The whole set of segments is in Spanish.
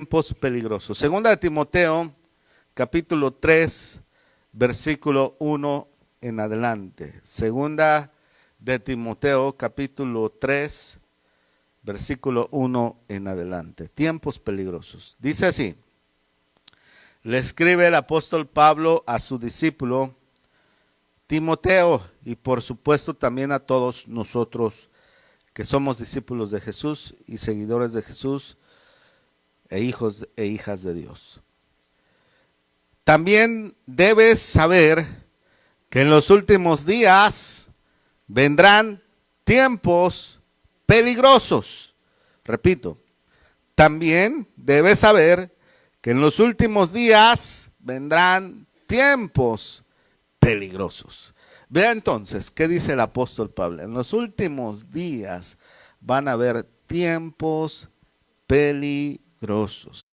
tiempos peligrosos. Segunda de Timoteo, capítulo 3, versículo 1 en adelante. Segunda de Timoteo, capítulo 3, versículo 1 en adelante. Tiempos peligrosos. Dice así: le escribe el apóstol Pablo a su discípulo Timoteo, y por supuesto también a todos nosotros que somos discípulos de Jesús y seguidores de Jesús e hijos e hijas de Dios. También debes saber que en los últimos días vendrán tiempos peligrosos. Repito, también debes saber que en los últimos días vendrán tiempos peligrosos. Vea entonces qué dice el apóstol Pablo. En los últimos días van a haber tiempos peligrosos.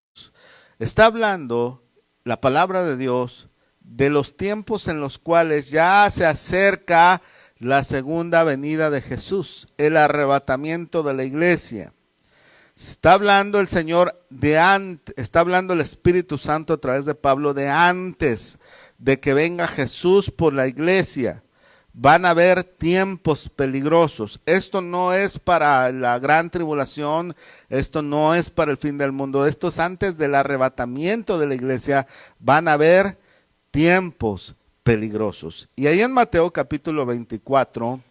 Está hablando la palabra de Dios de los tiempos en los cuales ya se acerca la segunda venida de Jesús, el arrebatamiento de la iglesia. Está hablando el Señor de antes, está hablando el Espíritu Santo a través de Pablo de antes de que venga Jesús por la iglesia. Van a haber tiempos peligrosos. Esto no es para la gran tribulación, esto no es para el fin del mundo, esto es antes del arrebatamiento de la iglesia. Van a haber tiempos peligrosos. Y ahí en Mateo capítulo 24,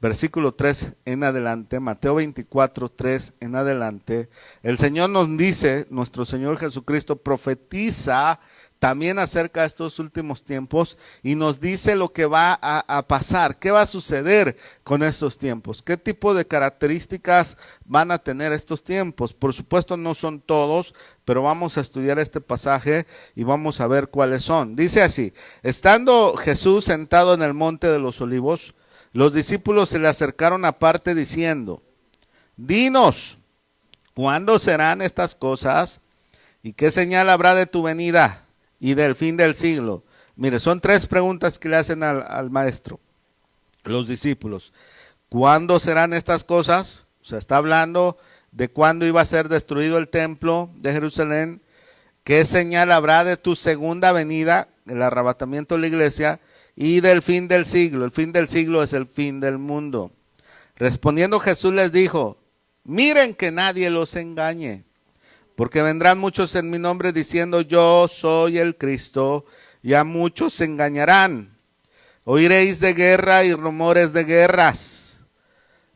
versículo 3 en adelante, Mateo 24, 3 en adelante, el Señor nos dice, nuestro Señor Jesucristo profetiza también acerca de estos últimos tiempos y nos dice lo que va a pasar, qué va a suceder con estos tiempos, qué tipo de características van a tener estos tiempos. Por supuesto no son todos, pero vamos a estudiar este pasaje y vamos a ver cuáles son. Dice así: estando Jesús sentado en el monte de los olivos, los discípulos se le acercaron aparte diciendo: dinos, ¿cuándo serán estas cosas? ¿Y qué señal habrá de tu venida y del fin del siglo? Mire, son tres preguntas que le hacen al maestro, los discípulos. ¿Cuándo serán estas cosas? O sea, está hablando de cuándo iba a ser destruido el templo de Jerusalén. ¿Qué señal habrá de tu segunda venida, el arrebatamiento de la iglesia, y del fin del siglo? El fin del siglo es el fin del mundo. Respondiendo Jesús les dijo: miren que nadie los engañe, porque vendrán muchos en mi nombre diciendo yo soy el Cristo, y a muchos se engañarán. Oiréis de guerra y rumores de guerras.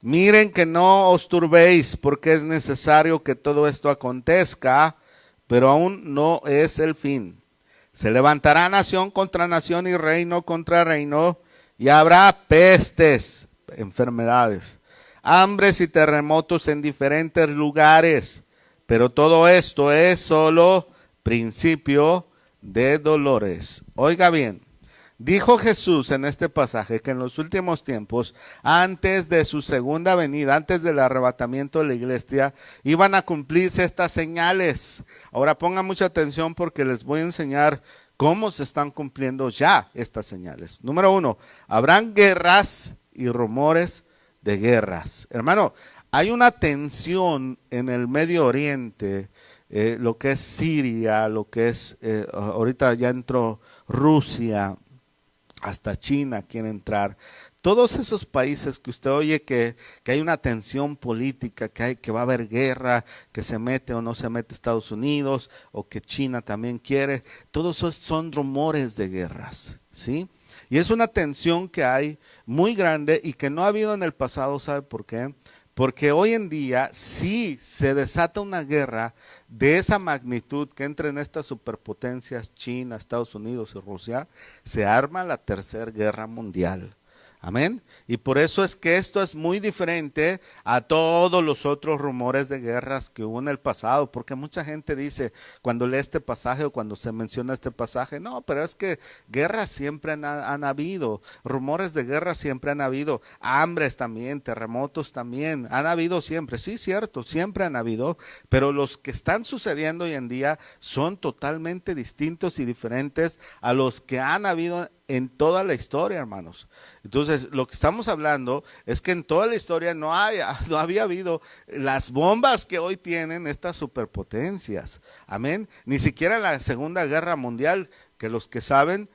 Miren que no os turbéis, porque es necesario que todo esto acontezca, pero aún no es el fin. Se levantará nación contra nación y reino contra reino, y habrá pestes, enfermedades, hambres y terremotos en diferentes lugares. Pero todo esto es solo principio de dolores. Oiga bien, dijo Jesús en este pasaje que en los últimos tiempos, antes de su segunda venida, antes del arrebatamiento de la iglesia, iban a cumplirse estas señales. Ahora pongan mucha atención porque les voy a enseñar cómo se están cumpliendo ya estas señales. Número 1, habrán guerras y rumores de guerras. Hermano, hay una tensión en el Medio Oriente, lo que es Siria, lo que es, ahorita ya entró Rusia, hasta China quiere entrar. Todos esos países que usted oye que hay una tensión política, que va a haber guerra, que se mete o no se mete Estados Unidos, o que China también quiere, todos esos son rumores de guerras, ¿sí? Y es una tensión que hay muy grande y que no ha habido en el pasado. ¿Sabe por qué? Porque hoy en día sí se desata una guerra de esa magnitud que entre en estas superpotencias, China, Estados Unidos y Rusia, se arma la tercera guerra mundial. Amén. Y por eso es que esto es muy diferente a todos los otros rumores de guerras que hubo en el pasado, porque mucha gente dice cuando lee este pasaje o cuando se menciona este pasaje, no, pero es que guerras siempre han habido, rumores de guerra siempre han habido, hambres también, terremotos también, han habido siempre. Sí, cierto, siempre han habido, pero los que están sucediendo hoy en día son totalmente distintos y diferentes a los que han habido en toda la historia, hermanos. Entonces, lo que estamos hablando es que en toda la historia no había habido las bombas que hoy tienen estas superpotencias. Amén. Ni siquiera en la Segunda Guerra Mundial, que los que saben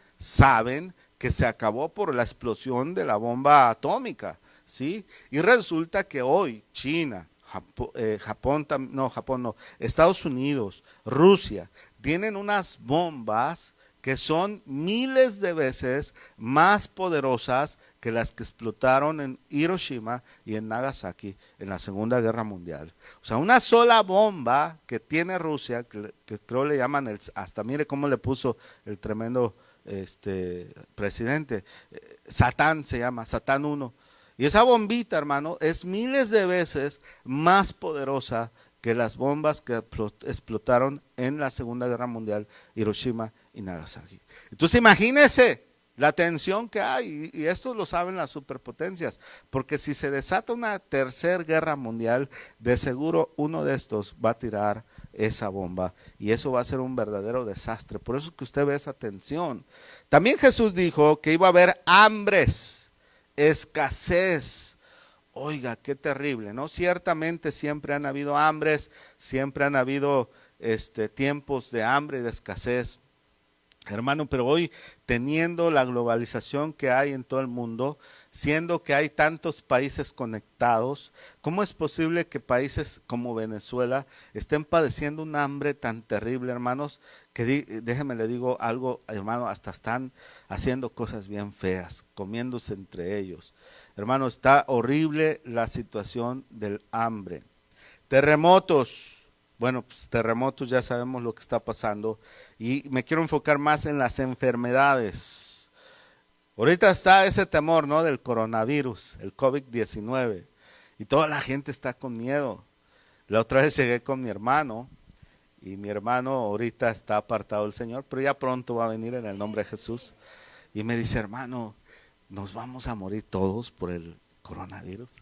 que se acabó por la explosión de la bomba atómica, ¿sí? Y resulta que hoy China, Japón no, Estados Unidos, Rusia, tienen unas bombas que son miles de veces más poderosas que las que explotaron en Hiroshima y en Nagasaki en la Segunda Guerra Mundial. O sea, una sola bomba que tiene Rusia, que creo le llaman, hasta mire cómo le puso el tremendo presidente, Satán se llama, Satán 1. Y esa bombita, hermano, es miles de veces más poderosa que las bombas que explotaron en la Segunda Guerra Mundial, Hiroshima y Nagasaki. Entonces imagínese la tensión que hay, y esto lo saben las superpotencias, porque si se desata una tercera guerra mundial, de seguro uno de estos va a tirar esa bomba, y eso va a ser un verdadero desastre. Por eso que usted ve esa tensión. También Jesús dijo que iba a haber hambres, escasez. Oiga, qué terrible, ¿no? Ciertamente siempre han habido hambres, siempre han habido tiempos de hambre y de escasez, hermano, pero hoy, teniendo la globalización que hay en todo el mundo, siendo que hay tantos países conectados, ¿cómo es posible que países como Venezuela estén padeciendo un hambre tan terrible, hermanos? Que déjeme le digo algo, hermano, hasta están haciendo cosas bien feas, comiéndose entre ellos. Hermano, está horrible la situación del hambre. Terremotos. Bueno, pues terremotos, ya sabemos lo que está pasando, y me quiero enfocar más en las enfermedades. Ahorita está ese temor, ¿no?, del coronavirus, el COVID-19, y toda la gente está con miedo. La otra vez llegué con mi hermano, y mi hermano ahorita está apartado del Señor, pero ya pronto va a venir en el nombre de Jesús, y me dice, hermano, ¿nos vamos a morir todos por el coronavirus?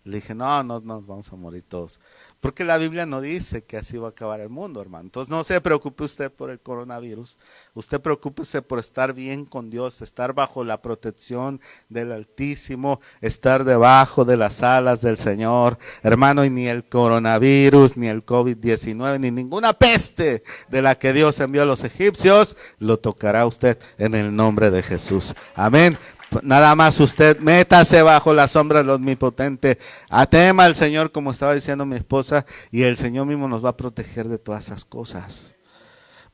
Le dije, no nos vamos a morir todos, porque la Biblia no dice que así va a acabar el mundo, hermano. Entonces no se preocupe usted por el coronavirus, usted preocúpese por estar bien con Dios, estar bajo la protección del Altísimo, estar debajo de las alas del Señor, hermano, y ni el coronavirus, ni el COVID-19, ni ninguna peste de la que Dios envió a los egipcios, lo tocará a usted en el nombre de Jesús. Amén. Nada más usted métase bajo la sombra del Omnipotente, atema al Señor, como estaba diciendo mi esposa, y el Señor mismo nos va a proteger de todas esas cosas.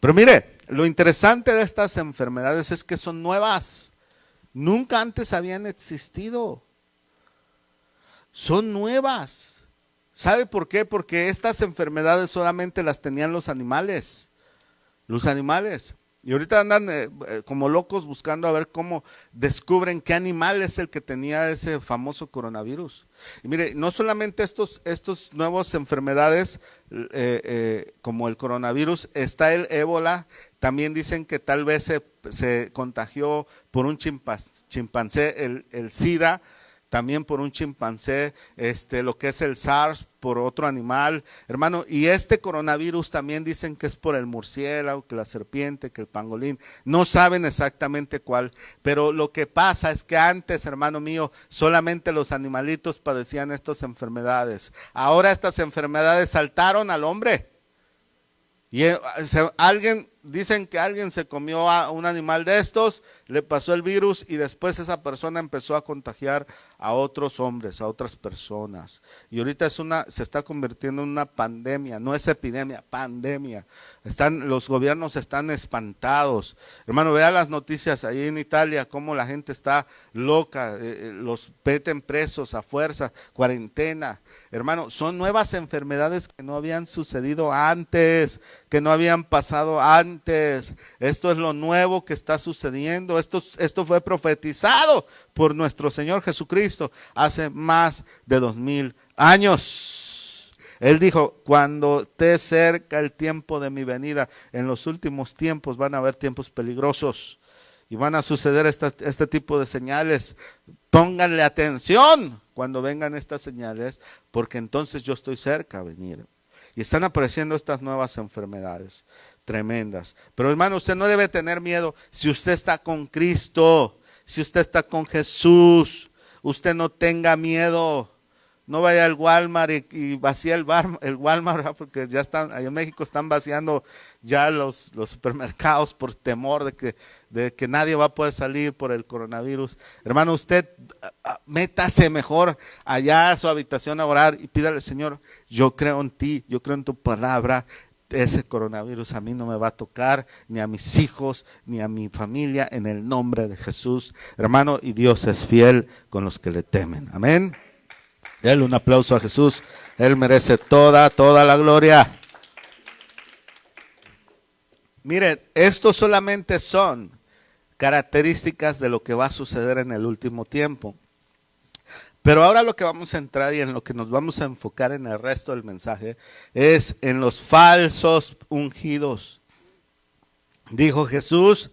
Pero mire, lo interesante de estas enfermedades es que son nuevas, nunca antes habían existido, son nuevas. ¿Sabe por qué? Porque estas enfermedades solamente las tenían los animales. Y ahorita andan como locos buscando a ver cómo descubren qué animal es el que tenía ese famoso coronavirus. Y mire, no solamente estos nuevas enfermedades como el coronavirus, está el ébola. También dicen que tal vez se contagió por un chimpancé el SIDA, también por un chimpancé, lo que es el SARS, por otro animal, hermano, y este coronavirus también dicen que es por el murciélago, que la serpiente, que el pangolín, no saben exactamente cuál, pero lo que pasa es que antes, hermano mío, solamente los animalitos padecían estas enfermedades, ahora estas enfermedades saltaron al hombre, y dicen que alguien se comió a un animal de estos, le pasó el virus y después esa persona empezó a contagiar a otros hombres, a otras personas. Y ahorita se está convirtiendo en una pandemia, no es epidemia, pandemia. Los gobiernos están espantados. Hermano, vea las noticias ahí en Italia, cómo la gente está loca, los meten presos a fuerza, cuarentena. Hermano, son nuevas enfermedades que no habían sucedido antes, que no habían pasado antes. Esto es lo nuevo que está sucediendo. Esto fue profetizado por nuestro Señor Jesucristo hace más de 2000 años. Él dijo, cuando esté cerca el tiempo de mi venida, en los últimos tiempos van a haber tiempos peligrosos y van a suceder este tipo de señales. Pónganle atención cuando vengan estas señales, porque entonces yo estoy cerca a venir. Y están apareciendo estas nuevas enfermedades tremendas. Pero hermano, usted no debe tener miedo si usted está con Cristo, si usted está con Jesús. Usted no tenga miedo. No vaya al Walmart y vacía el Walmart, ¿verdad? Porque ya están, ahí en México están vaciando ya los supermercados por temor de que nadie va a poder salir por el coronavirus. Hermano, usted métase mejor allá a su habitación a orar y pídale, Señor, yo creo en ti, yo creo en tu palabra. Ese coronavirus a mí no me va a tocar, ni a mis hijos, ni a mi familia, en el nombre de Jesús. Hermano, y Dios es fiel con los que le temen. Amén. Dale un aplauso a Jesús. Él merece toda la gloria. Miren, esto solamente son características de lo que va a suceder en el último tiempo. Pero ahora lo que vamos a entrar y en lo que nos vamos a enfocar en el resto del mensaje es en los falsos ungidos. Dijo Jesús,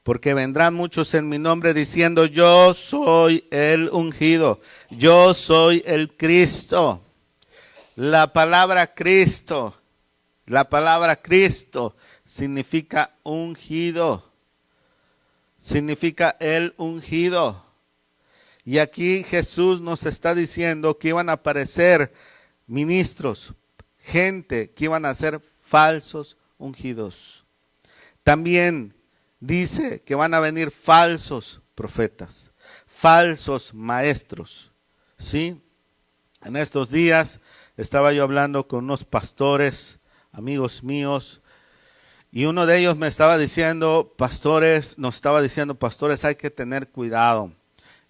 porque vendrán muchos en mi nombre diciendo, yo soy el ungido, yo soy el Cristo. La palabra Cristo significa ungido, significa el ungido. Y aquí Jesús nos está diciendo que iban a aparecer ministros, gente que iban a ser falsos ungidos. También dice que van a venir falsos profetas, falsos maestros, ¿sí? En estos días estaba yo hablando con unos pastores, amigos míos, y uno de ellos me estaba diciendo, pastores, hay que tener cuidado.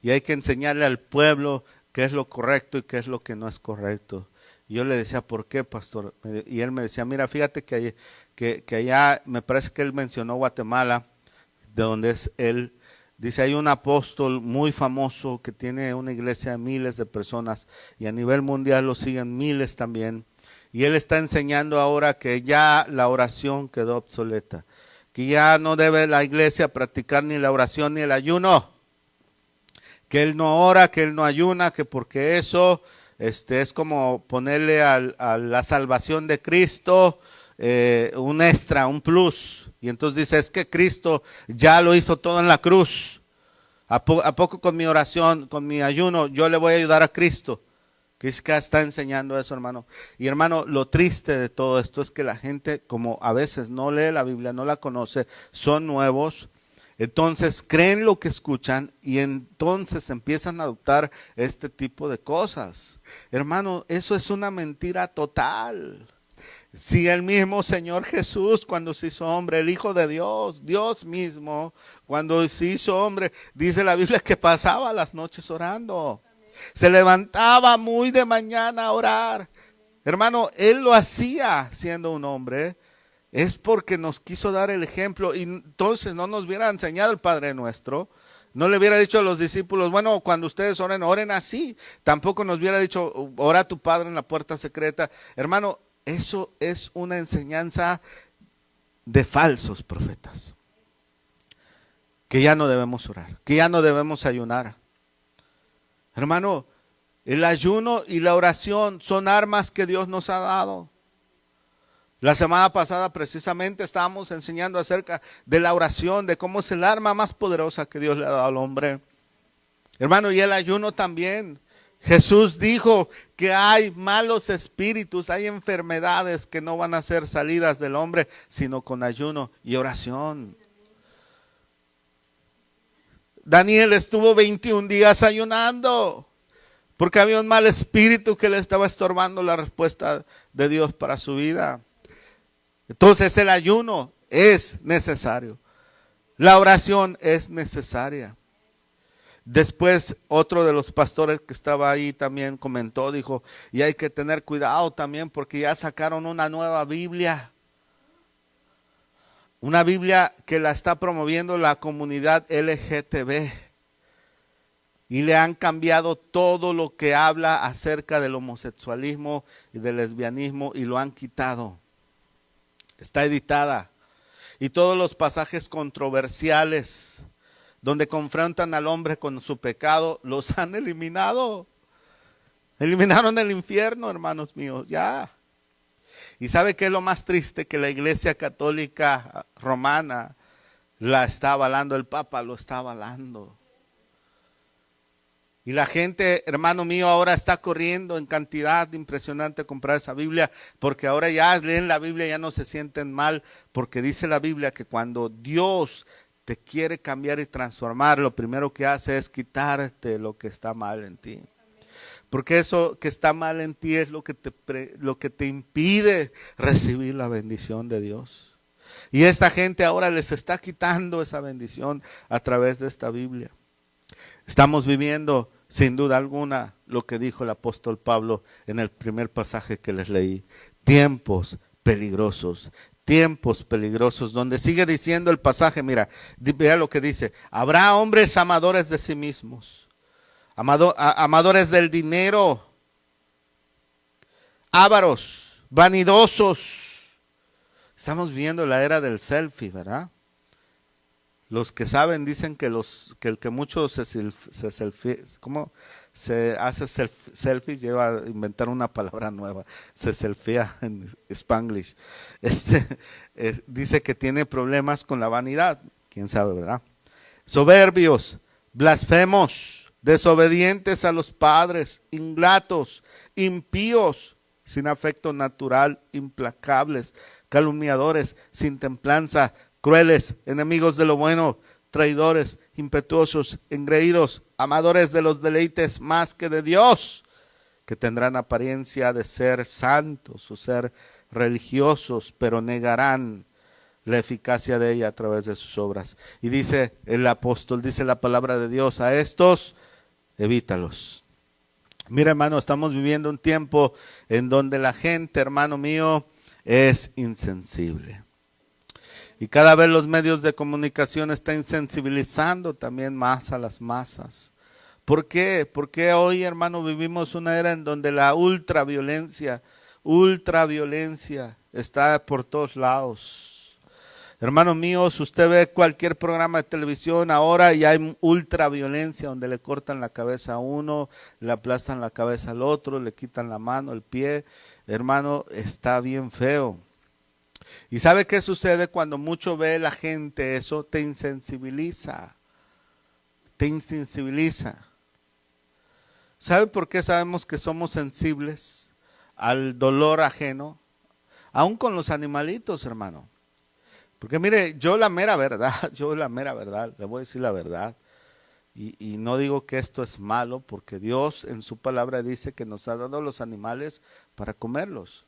Y hay que enseñarle al pueblo qué es lo correcto y qué es lo que no es correcto. Y yo le decía, ¿por qué, pastor? Y él me decía, mira, fíjate que allá, me parece que él mencionó Guatemala, de donde es él. Dice, hay un apóstol muy famoso que tiene una iglesia de miles de personas y a nivel mundial lo siguen miles también. Y él está enseñando ahora que ya la oración quedó obsoleta, que ya no debe la iglesia practicar ni la oración ni el ayuno. Que él no ora, que él no ayuna, que porque eso es como ponerle a la salvación de Cristo un extra, un plus. Y entonces dice, es que Cristo ya lo hizo todo en la cruz. ¿A poco con mi oración, con mi ayuno, yo le voy a ayudar a Cristo? Que es que está enseñando eso, hermano. Y hermano, lo triste de todo esto es que la gente, como a veces no lee la Biblia, no la conoce, son nuevos. Entonces creen lo que escuchan y entonces empiezan a adoptar este tipo de cosas. Hermano, eso es una mentira total. Si el mismo Señor Jesús cuando se hizo hombre, el Hijo de Dios, Dios mismo, cuando se hizo hombre, dice la Biblia que pasaba las noches orando. Se levantaba muy de mañana a orar. Hermano, Él lo hacía siendo un hombre. Es porque nos quiso dar el ejemplo y entonces no nos hubiera enseñado el Padre Nuestro, no le hubiera dicho a los discípulos, bueno, cuando ustedes oren, oren así. Tampoco nos hubiera dicho, ora a tu Padre en la puerta secreta. Hermano, eso es una enseñanza de falsos profetas. Que ya no debemos orar, que ya no debemos ayunar. Hermano, el ayuno y la oración son armas que Dios nos ha dado. La semana pasada precisamente estábamos enseñando acerca de la oración, de cómo es el arma más poderosa que Dios le ha dado al hombre. Hermano, y el ayuno también. Jesús dijo que hay malos espíritus, hay enfermedades que no van a ser salidas del hombre, sino con ayuno y oración. Daniel estuvo 21 días ayunando, porque había un mal espíritu que le estaba estorbando la respuesta de Dios para su vida. Entonces el ayuno es necesario. La oración es necesaria. Después otro de los pastores que estaba ahí también comentó, dijo, y hay que tener cuidado también porque ya sacaron una nueva Biblia. Una Biblia que la está promoviendo la comunidad LGTB. Y le han cambiado todo lo que habla acerca del homosexualismo y del lesbianismo y lo han quitado. Está editada. Y todos los pasajes controversiales donde confrontan al hombre con su pecado, los han eliminado. Eliminaron el infierno, hermanos míos, ya. Y ¿sabe qué es lo más triste? Que la Iglesia Católica Romana la está avalando, el Papa lo está avalando. Y la gente, hermano mío, ahora está corriendo en cantidad impresionante a comprar esa Biblia, porque ahora ya leen la Biblia y ya no se sienten mal, porque dice la Biblia que cuando Dios te quiere cambiar y transformar, lo primero que hace es quitarte lo que está mal en ti. Porque eso que está mal en ti es lo que te impide recibir la bendición de Dios. Y esta gente ahora les está quitando esa bendición a través de esta Biblia. Estamos viviendo, sin duda alguna, lo que dijo el apóstol Pablo en el primer pasaje que les leí. Tiempos peligrosos, donde sigue diciendo el pasaje, mira, vea lo que dice. Habrá hombres amadores de sí mismos, amadores del dinero, ávaros, vanidosos. Estamos viviendo la era del selfie, ¿verdad? Los que saben dicen que el que mucho se selfie, ¿cómo se hace selfie? Lleva a inventar una palabra nueva, se selfia en Spanglish. Dice que tiene problemas con la vanidad, quién sabe, ¿verdad? Soberbios, blasfemos, desobedientes a los padres, ingratos, impíos, sin afecto natural, implacables, calumniadores, sin templanza, crueles, enemigos de lo bueno, traidores, impetuosos, engreídos, amadores de los deleites más que de Dios, que tendrán apariencia de ser santos o ser religiosos, pero negarán la eficacia de ella a través de sus obras. Y dice el apóstol, dice la palabra de Dios, a estos evítalos. Mira, hermano, estamos viviendo un tiempo en donde la gente, hermano mío, es insensible. Y cada vez los medios de comunicación están insensibilizando también más a las masas. ¿Por qué? Porque hoy, hermano, vivimos una era en donde la ultraviolencia está por todos lados. Hermanos míos, usted ve cualquier programa de televisión ahora y hay ultraviolencia donde le cortan la cabeza a uno, le aplastan la cabeza al otro, le quitan la mano, el pie. Hermano, está bien feo. ¿Y sabe qué sucede cuando mucho ve la gente eso? Te insensibiliza. ¿Sabe por qué sabemos que somos sensibles al dolor ajeno? Aún con los animalitos, hermano. Porque mire, yo la mera verdad, le voy a decir la verdad. Y no digo que esto es malo, porque Dios en su palabra dice que nos ha dado los animales para comerlos.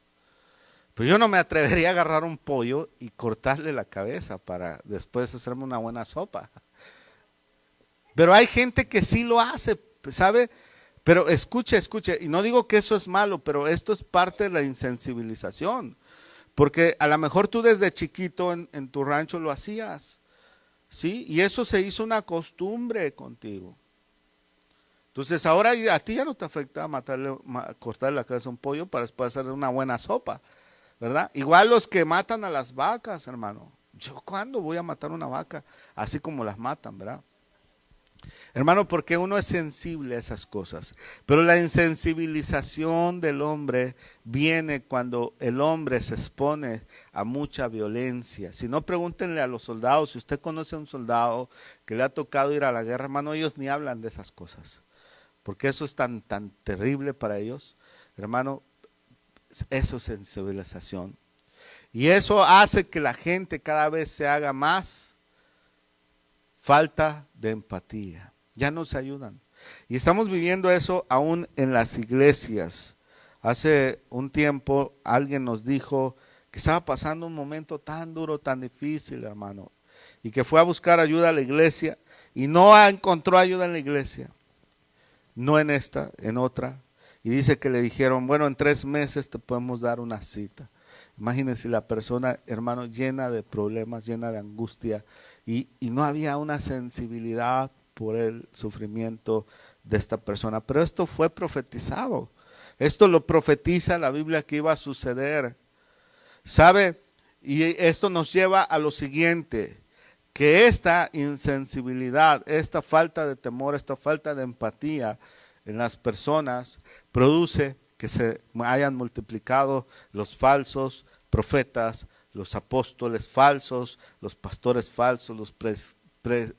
Pero yo no me atrevería a agarrar un pollo y cortarle la cabeza para después hacerme una buena sopa. Pero hay gente que sí lo hace, ¿sabe? Pero escuche, y no digo que eso es malo, pero esto es parte de la insensibilización. Porque a lo mejor tú desde chiquito en tu rancho lo hacías, ¿sí? Y eso se hizo una costumbre contigo. Entonces ahora a ti ya no te afecta cortarle la cabeza a un pollo para después hacer una buena sopa, ¿verdad? Igual los que matan a las vacas, hermano. ¿Yo cuándo voy a matar una vaca? Así como las matan, ¿verdad? Hermano, porque uno es sensible a esas cosas. Pero la insensibilización del hombre viene cuando el hombre se expone a mucha violencia. Si no, pregúntenle a los soldados. Si usted conoce a un soldado que le ha tocado ir a la guerra, hermano, ellos ni hablan de esas cosas. Porque eso es tan terrible para ellos. Hermano, eso es sensibilización. Y eso hace que la gente cada vez se haga más falta de empatía. Ya no se ayudan. Y estamos viviendo eso aún en las iglesias. Hace un tiempo alguien nos dijo que estaba pasando un momento tan duro, tan difícil, hermano. Y que fue a buscar ayuda a la iglesia y no encontró ayuda en la iglesia. No en esta, en otra. Y dice que le dijeron, bueno, en 3 meses te podemos dar una cita. Imagínense la persona, hermano, llena de problemas, llena de angustia. Y no había una sensibilidad por el sufrimiento de esta persona. Pero esto fue profetizado. Esto lo profetiza la Biblia que iba a suceder. ¿Sabe? Y esto nos lleva a lo siguiente, que esta insensibilidad, esta falta de temor, esta falta de empatía en las personas produce que se hayan multiplicado los falsos profetas, los apóstoles falsos, los pastores falsos, los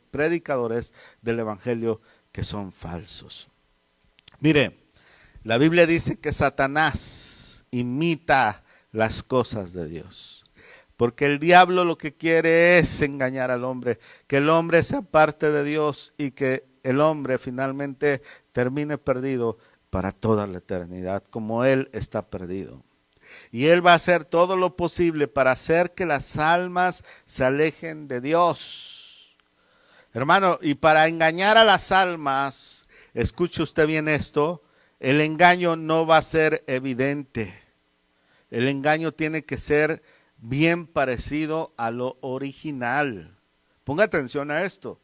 predicadores del evangelio que son falsos. Mire, la Biblia dice que Satanás imita las cosas de Dios, porque el diablo lo que quiere es engañar al hombre, que el hombre se aparte de Dios y que el hombre finalmente termine perdido para toda la eternidad, como él está perdido. Y él va a hacer todo lo posible para hacer que las almas se alejen de Dios. Hermano, y para engañar a las almas, escuche usted bien esto, el engaño no va a ser evidente. El engaño tiene que ser bien parecido a lo original. Ponga atención a esto.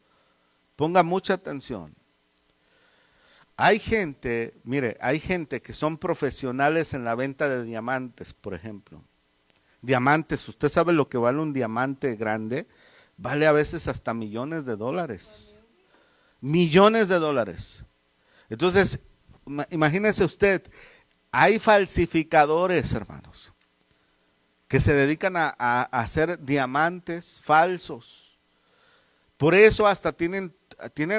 Ponga mucha atención. Hay gente, mire, hay gente que son profesionales en la venta de diamantes, por ejemplo. Diamantes, usted sabe lo que vale un diamante grande, vale a veces hasta millones de dólares. Millones de dólares. Entonces, imagínese usted, hay falsificadores, hermanos, que se dedican a hacer diamantes falsos. Por eso hasta tienen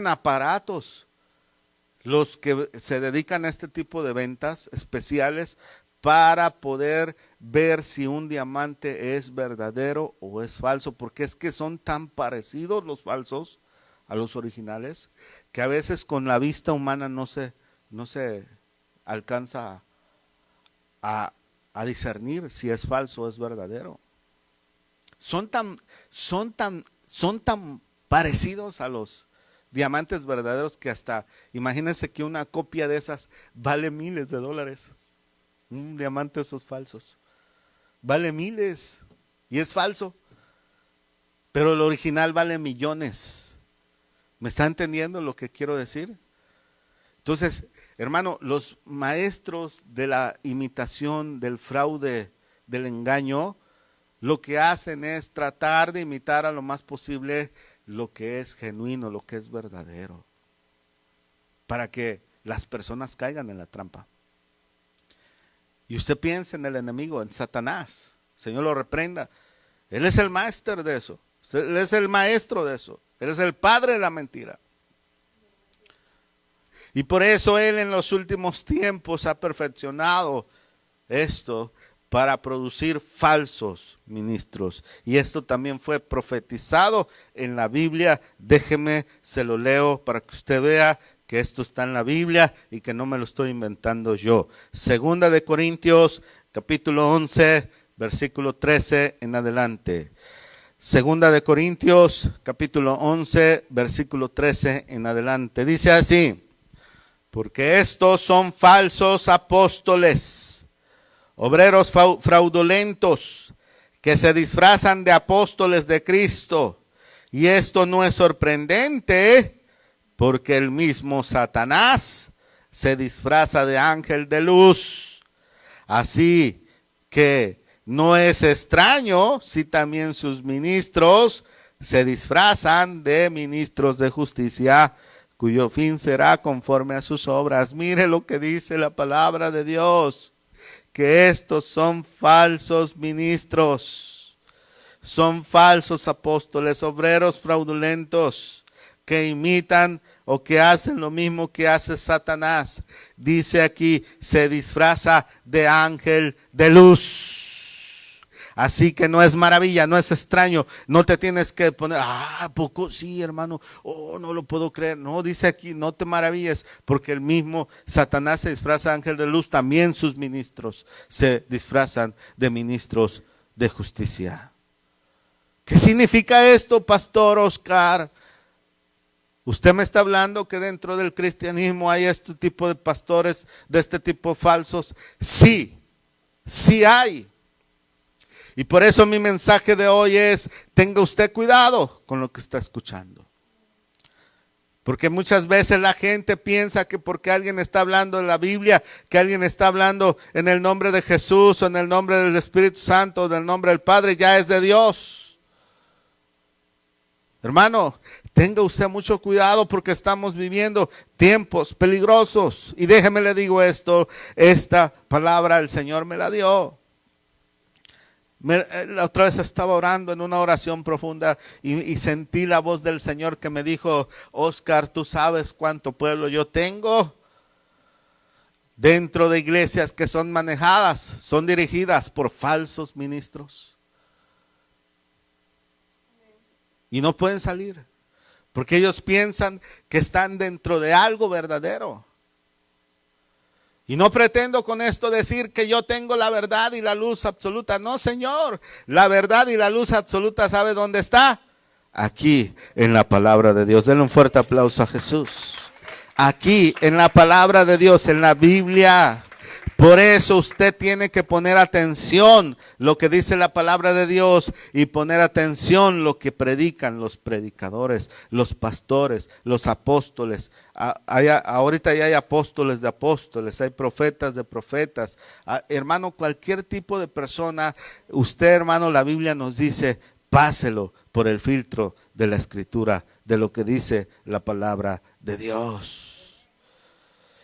aparatos los que se dedican a este tipo de ventas especiales para poder ver si un diamante es verdadero o es falso, porque es que son tan parecidos los falsos a los originales que a veces con la vista humana no se alcanza a discernir si es falso o es verdadero. Son tan parecidos a los diamantes verdaderos que hasta, imagínense que una copia de esas vale miles de dólares. Un diamante de esos falsos vale miles y es falso, pero el original vale millones. ¿Me está entendiendo lo que quiero decir? Entonces, hermano, los maestros de la imitación, del fraude, del engaño, lo que hacen es tratar de imitar a lo más posible lo que es genuino, lo que es verdadero, para que las personas caigan en la trampa. Y usted piensa en el enemigo, en Satanás. El Señor lo reprenda. Él es el máster de eso. Él es el maestro de eso. Él es el padre de la mentira. Y por eso Él en los últimos tiempos ha perfeccionado esto para producir falsos ministros. Y esto también fue profetizado en la Biblia. Déjeme, se lo leo para que usted vea que esto está en la Biblia y que no me lo estoy inventando yo. Segunda de Corintios, capítulo 11, versículo 13 en adelante. Segunda de Corintios, capítulo 11, versículo 13 en adelante. Dice así: porque estos son falsos apóstoles, obreros fraudulentos, que se disfrazan de apóstoles de Cristo. Y esto no es sorprendente, porque el mismo Satanás se disfraza de ángel de luz. Así que no es extraño si también sus ministros se disfrazan de ministros de justicia, cuyo fin será conforme a sus obras. Mire lo que dice la palabra de Dios, que estos son falsos ministros, son falsos apóstoles, obreros fraudulentos, que imitan o que hacen lo mismo que hace Satanás. Dice aquí, se disfraza de ángel de luz. Así que no es maravilla, no es extraño, no te tienes que poner, poco sí, hermano, no lo puedo creer. No, dice aquí, no te maravilles, porque el mismo Satanás se disfraza de ángel de luz, también sus ministros se disfrazan de ministros de justicia. ¿Qué significa esto, Pastor Oscar? Usted me está hablando que dentro del cristianismo hay este tipo de pastores, de este tipo falsos. Sí, sí hay. Y por eso mi mensaje de hoy es: tenga usted cuidado con lo que está escuchando. Porque muchas veces la gente piensa que porque alguien está hablando de la Biblia, que alguien está hablando en el nombre de Jesús o en el nombre del Espíritu Santo o en el nombre del Padre, ya es de Dios. Hermano, tenga usted mucho cuidado porque estamos viviendo tiempos peligrosos. Y déjeme le digo esto, esta palabra el Señor me la dio. La otra vez estaba orando en una oración profunda y sentí la voz del Señor que me dijo: Oscar, ¿tú sabes cuánto pueblo yo tengo dentro de iglesias que son manejadas, son dirigidas por falsos ministros? Y no pueden salir, porque ellos piensan que están dentro de algo verdadero. Y no pretendo con esto decir que yo tengo la verdad y la luz absoluta. No, Señor. La verdad y la luz absoluta, ¿sabe dónde está? Aquí, en la palabra de Dios. Denle un fuerte aplauso a Jesús. Aquí, en la palabra de Dios, en la Biblia. Por eso usted tiene que poner atención lo que dice la palabra de Dios y poner atención lo que predican los predicadores, los pastores, los apóstoles. Ahorita ya hay apóstoles de apóstoles, hay profetas de profetas. Hermano, cualquier tipo de persona, usted, hermano, la Biblia nos dice, páselo por el filtro de la Escritura, de lo que dice la palabra de Dios.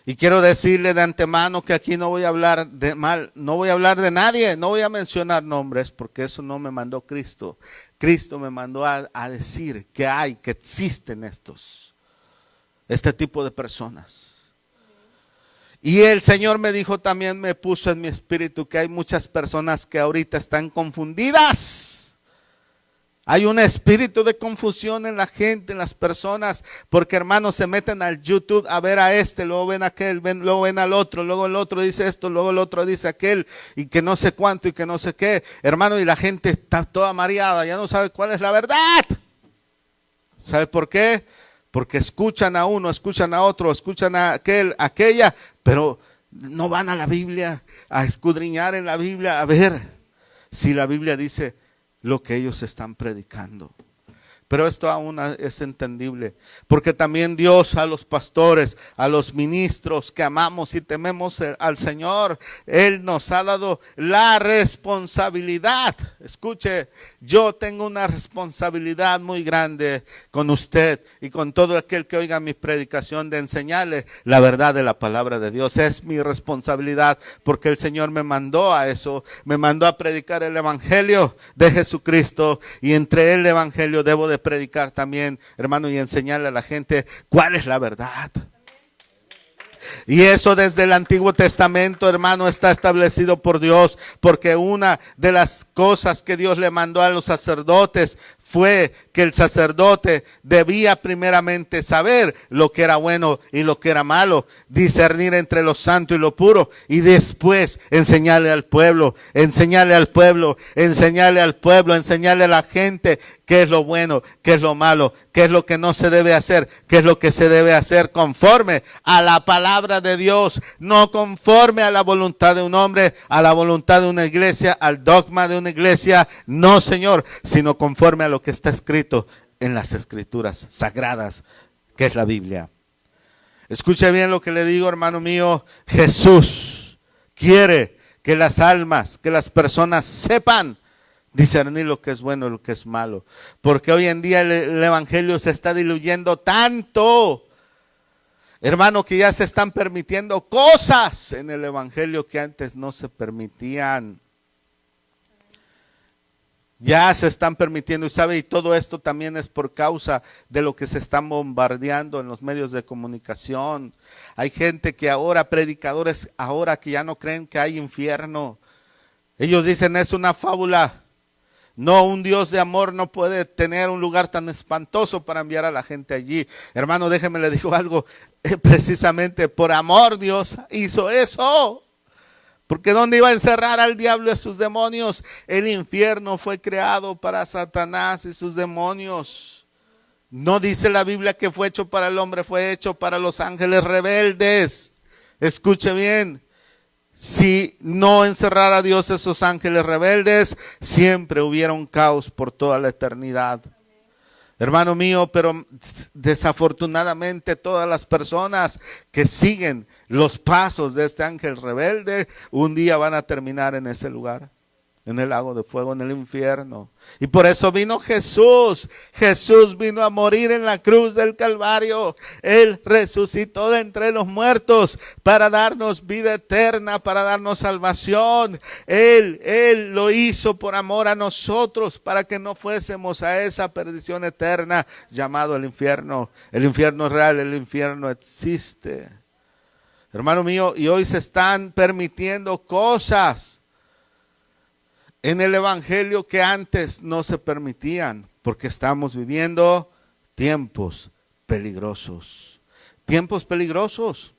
Y quiero decirle de antemano que aquí no voy a hablar de mal, no voy a hablar de nadie, no voy a mencionar nombres porque eso no me mandó Cristo. Cristo me mandó a decir que existen este tipo de personas. Y el Señor me dijo también, me puso en mi espíritu que hay muchas personas que ahorita están confundidas. Hay un espíritu de confusión en la gente, en las personas, porque hermanos se meten al YouTube a ver a este, luego ven a aquel, luego ven al otro, luego el otro dice esto, luego el otro dice aquel, y que no sé cuánto y que no sé qué, hermano, y la gente está toda mareada, ya no sabe cuál es la verdad. ¿Sabe por qué? Porque escuchan a uno, escuchan a otro, escuchan a aquel, aquella, pero no van a la Biblia, a escudriñar en la Biblia, a ver si la Biblia dice lo que ellos están predicando. Pero esto aún es entendible, porque también Dios a los pastores, a los ministros que amamos y tememos al Señor, Él nos ha dado la responsabilidad. Escuche, yo tengo una responsabilidad muy grande con usted y con todo aquel que oiga mi predicación de enseñarle la verdad de la palabra de Dios. Es mi responsabilidad porque el Señor me mandó a eso, me mandó a predicar el evangelio de Jesucristo y entre el evangelio debo de predicar también, hermano, y enseñarle a la gente cuál es la verdad. Y eso desde el Antiguo Testamento, hermano, está establecido por Dios, porque una de las cosas que Dios le mandó a los sacerdotes fue que el sacerdote debía primeramente saber lo que era bueno y lo que era malo, discernir entre lo santo y lo puro, y después enseñarle al pueblo, enseñarle a la gente qué es lo bueno, qué es lo malo, qué es lo que no se debe hacer, qué es lo que se debe hacer conforme a la palabra de Dios, no conforme a la voluntad de un hombre, a la voluntad de una iglesia, al dogma de una iglesia, no, Señor, sino conforme a lo que está escrito en las escrituras sagradas, que es la Biblia. Escuche bien lo que le digo, hermano mío. Jesús quiere que las almas, que las personas sepan discernir lo que es bueno y lo que es malo, porque hoy en día el evangelio se está diluyendo tanto, hermano, que ya se están permitiendo cosas en el evangelio que antes no se permitían. Ya se están permitiendo, y sabe, y todo esto también es por causa de lo que se están bombardeando en los medios de comunicación. Hay gente que ahora, predicadores ahora que ya no creen que hay infierno. Ellos dicen es una fábula. No, un Dios de amor no puede tener un lugar tan espantoso para enviar a la gente allí. Hermano, déjeme le digo algo, precisamente por amor Dios hizo eso. Porque ¿dónde iba a encerrar al diablo y a sus demonios? El infierno fue creado para Satanás y sus demonios. No dice la Biblia que fue hecho para el hombre, fue hecho para los ángeles rebeldes. Escuche bien, si no encerrara Dios a esos ángeles rebeldes, siempre hubiera un caos por toda la eternidad. Hermano mío, pero desafortunadamente todas las personas que siguen los pasos de este ángel rebelde, un día van a terminar en ese lugar, en el lago de fuego, en el infierno. Y por eso vino Jesús. Jesús vino a morir en la cruz del Calvario. Él resucitó de entre los muertos para darnos vida eterna, para darnos salvación. Él lo hizo por amor a nosotros, para que no fuésemos a esa perdición eterna llamado el infierno. El infierno es real, el infierno existe. Hermano mío, y hoy se están permitiendo cosas en el evangelio que antes no se permitían, porque estamos viviendo tiempos peligrosos. Tiempos peligrosos,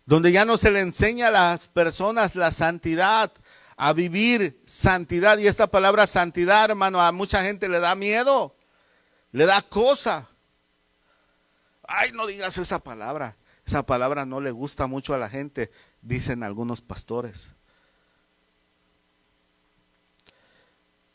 donde ya no se le enseña a las personas la santidad, a vivir santidad. Y esta palabra santidad, hermano, a mucha gente le da miedo, le da cosa. Ay, no digas esa palabra. Esa palabra no le gusta mucho a la gente, dicen algunos pastores.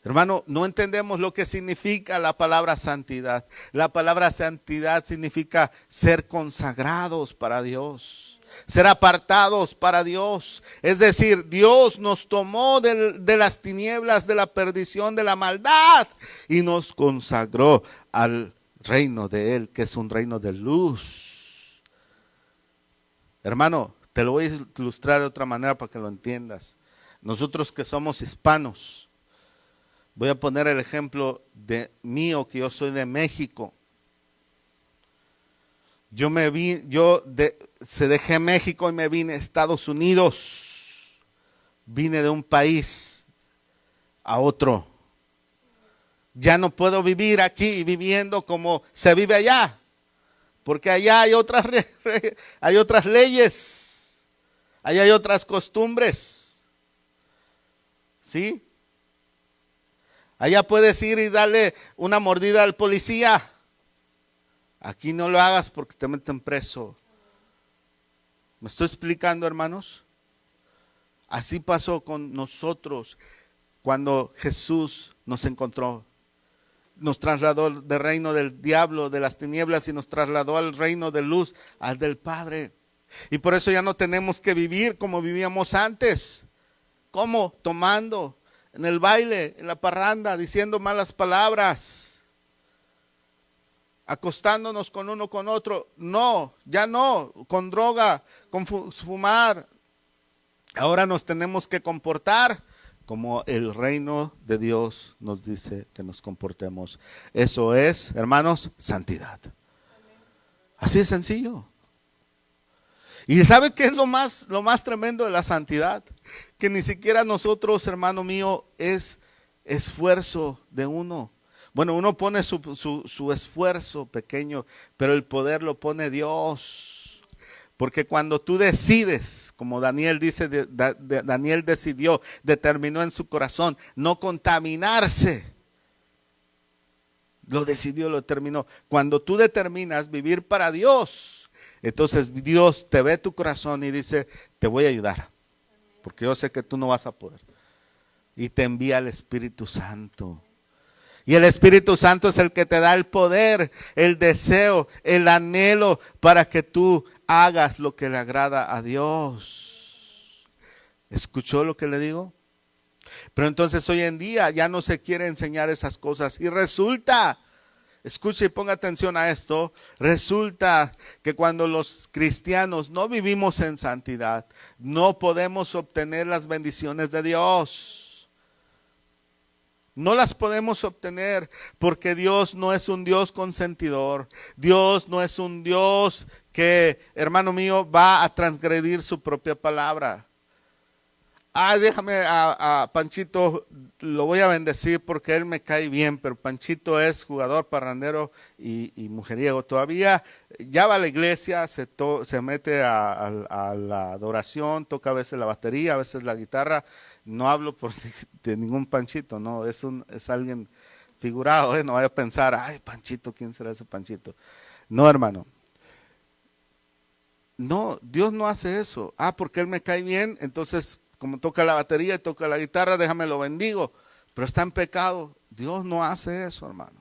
Hermano, no entendemos lo que significa la palabra santidad. La palabra santidad significa ser consagrados para Dios, ser apartados para Dios. Es decir, Dios nos tomó de las tinieblas, de la perdición, de la maldad y nos consagró al reino de Él, que es un reino de luz. Hermano, te lo voy a ilustrar de otra manera para que lo entiendas. Nosotros que somos hispanos, voy a poner el ejemplo de mío, que yo soy de México. Se dejé México y me vine a Estados Unidos. Vine de un país a otro. Ya no puedo vivir aquí viviendo como se vive allá. Porque allá hay otras leyes, allá hay otras costumbres, ¿sí? Allá puedes ir y darle una mordida al policía. Aquí no lo hagas porque te meten preso. ¿Me estoy explicando, hermanos? Así pasó con nosotros cuando Jesús nos encontró. Nos trasladó del reino del diablo, de las tinieblas, y nos trasladó al reino de luz, al del Padre. Y por eso ya no tenemos que vivir como vivíamos antes. ¿Cómo? Tomando, en el baile, en la parranda, diciendo malas palabras, acostándonos con uno con otro. No, ya no, con droga, con fumar. Ahora nos tenemos que comportar como el reino de Dios nos dice que nos comportemos. Eso es, hermanos, santidad. Así de sencillo. ¿Y sabe qué es lo más tremendo de la santidad? Que ni siquiera nosotros, hermano mío, es esfuerzo de uno. Bueno, uno pone su esfuerzo pequeño, pero el poder lo pone Dios. Porque cuando tú decides, como Daniel dice, Daniel decidió, determinó en su corazón no contaminarse. Lo decidió, lo determinó. Cuando tú determinas vivir para Dios, entonces Dios te ve tu corazón y dice, te voy a ayudar. Porque yo sé que tú no vas a poder. Y te envía el Espíritu Santo. Y el Espíritu Santo es el que te da el poder, el deseo, el anhelo para que tú hagas lo que le agrada a Dios. ¿Escuchó lo que le digo? Pero entonces hoy en día ya no se quiere enseñar esas cosas. Y resulta, escuche y ponga atención a esto, resulta que cuando los cristianos no vivimos en santidad, no podemos obtener las bendiciones de Dios. No las podemos obtener porque Dios no es un Dios consentidor. Dios no es un Dios que, hermano mío, va a transgredir su propia palabra. Déjame a Panchito, lo voy a bendecir porque él me cae bien, pero Panchito es jugador, parrandero y mujeriego. Todavía ya va a la iglesia, se mete a la adoración, toca a veces la batería, a veces la guitarra. No hablo de ningún Panchito, no, es alguien figurado, no vaya a pensar, ay, Panchito, ¿quién será ese Panchito? No, hermano. No, Dios no hace eso. Porque él me cae bien, entonces como toca la batería y toca la guitarra, déjame lo bendigo. Pero está en pecado. Dios no hace eso, hermano.